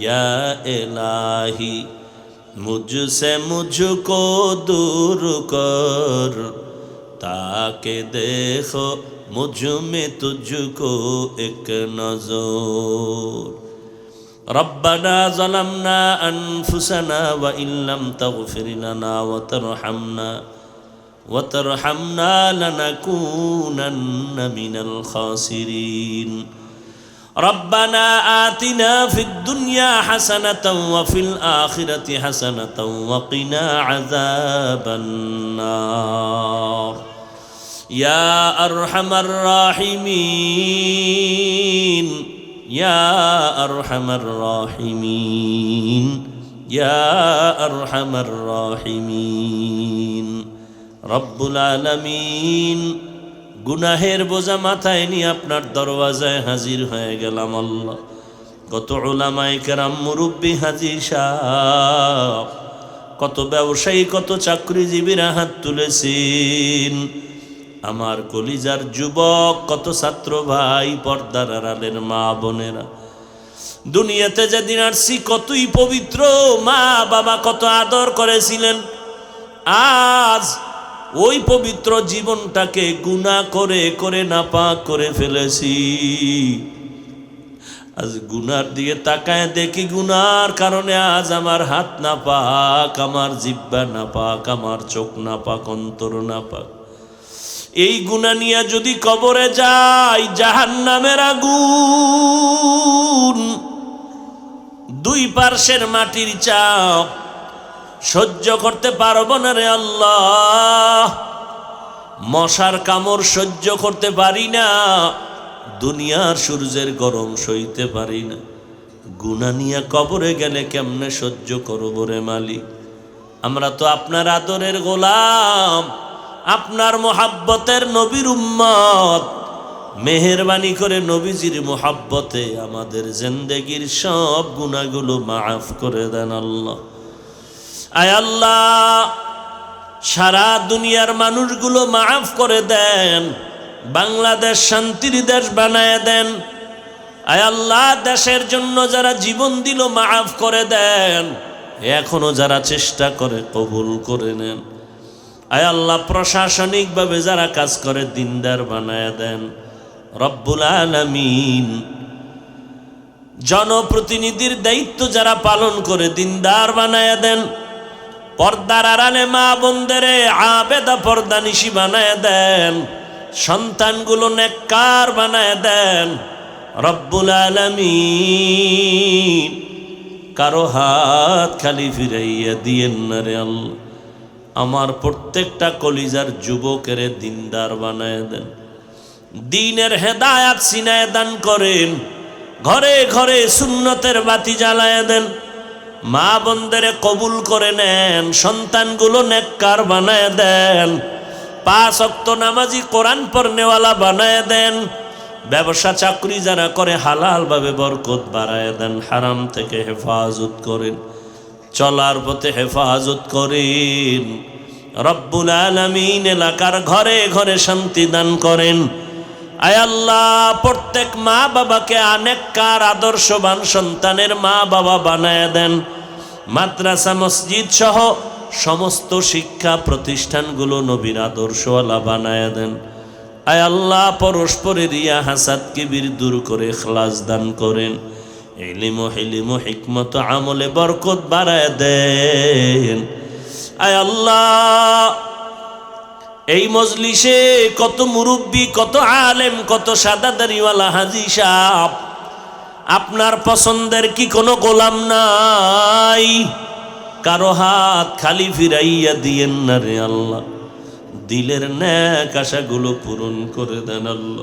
या इलाही मुझसे मुझको दूर कर, ताकि देखो मुझ में तुझको एक नज़र। रब्बना ज़लमना अनफुसना व इन लम तग़फिर लना व तरहमना लनकूनन्न मिनल खासिरीन। रब्बना आतिना फिद दुनिया हसनतन व फिल आखिरति हसनतन व क़िना अज़ाबन नार। या अरहमर राहिमीन, या अरहमर राहिमीन, ইয়া আরহামার রাহিমিন। রব্বুল আলামিন, গুনাহের বোঝা মাথায় নিয়ে আপনার দরওয়াজায় হাজির হয়ে গেলাম আল্লাহ। কত উলামায়ে কেরাম, মুরব্বী হাজী সাহেব, কত ব্যবসায়ী, কত চাকরিজীবীরা হাত তুলেছেন। আমার কলিজার যুবক, কত ছাত্র ভাই, পর্দার আড়ালের মা বোনেরা, দুনিয়াতে যেদিন আসছি কতই পবিত্র, মা বাবা কত আদর করেছিলেন। আজ ওই পবিত্র জীবনটাকে গুনাহ করে করে নাপাক করে ফেলেছি। আজ গুনার দিকে তাকায় দেখি, গুনার কারণে আজ আমার হাত নাপাক, আমার জিহ্বা নাপাক, আমার চোখ নাপাক, অন্তর নাপাক। এই গুনাহ নিয়ে যদি কবরে যাই, জাহান্নামের আগুন, দুই পার্শ্বের মাটির চাপ সহ্য করতে পারবো না রে আল্লাহ। মশার কামড় সহ্য করতে পারি না, দুনিয়ার সূর্যের গরম সইতে পারি না। গুনাহ নিয়ে কবরে গেলে কেমনে সহ্য করব রে মালিক? আমরা তো আপনার আদরের গোলাম, আপনার মোহাব্বতের নবীর উম্মত। মেহেরবানি করে নবীজির মোহাব্বতে আমাদের জিন্দেগির সব গুনাহগুলো মাফ করে দেন আল্লাহ। আয় আল্লাহ, সারা দুনিয়ার মানুষগুলো মাফ করে দেন, বাংলাদেশ শান্তির দেশ বানায় দেন। আয় আল্লাহ, দেশের জন্য যারা জীবন দিল মাফ করে দেন, এখনো যারা চেষ্টা করে কবুল করে নেন। আয় আল্লাহ, প্রশাসনিকভাবে যারা কাজ করে দিনদার বানায় দেন রব্বুল আলামিন। জনপ্রতিনিধির দায়িত্ব যারা পালন করে দিনদার বানায় দেন। পর্দার আড়ালে মা বোনদেরে আবেদা পর্দানিশী বানায় দেন। সন্তানগুলো নেককার বানায় দেন রব্বুল আলামিন। কারো হাত খালি ফিরাইয়া দিয়েন না রে আল্লাহ। আমার প্রত্যেকটা কলিজার যুবকের দিনদার বানায় দেন, দ্বীনের হেদায়াত সিনায় দান করেন। ঘরে ঘরে সুন্নতের বাতি জ্বালায় দেন। মা বোনদের কবুল করে নেন, সন্তানগুলো নেককার বানায় দেন। 5 ওয়াক্ত নামাজি, কোরআন পড়নেওয়ালা বানায় দেন। ব্যবসা চাকরি যারা করে হালাল ভাবে বরকত বাড়ায় দেন। হারাম থেকে হেফাজত করেন, চলার পথে হেফাজত করেন রব্বুল আলামিন। এলাকার ঘরে ঘরে শান্তি দান করেন। আয় আল্লাহ, প্রত্যেক মা বাবাকে নেককার আদর্শবান সন্তানের মা বাবা বানায় দেন। মাদ্রাসা মসজিদ সহ সমস্ত শিক্ষা প্রতিষ্ঠানগুলো নবীর আদর্শওয়ালা বানায় দেন। আয় আল্লাহ, পরস্পরের রিয়া হাসাদ কিবির দূর করে ইখলাস দান করেন। ইলম ও হিলম ও হিকমত আমলে বরকত বাড়ায় দেন। আয় আল্লাহ, এই মজলিসে কত মুরব্বী, কত আলেম, কত সাদা দাড়িওয়ালা হাজী সাহেব, আপনার পছন্দের কি কোনো গোলাম নাই? কারো হাত খালি ফিরাইয়া দিয়েন না রে আল্লাহ। দিলের নেক আশাগুলো পূরণ করে দেন আল্লাহ।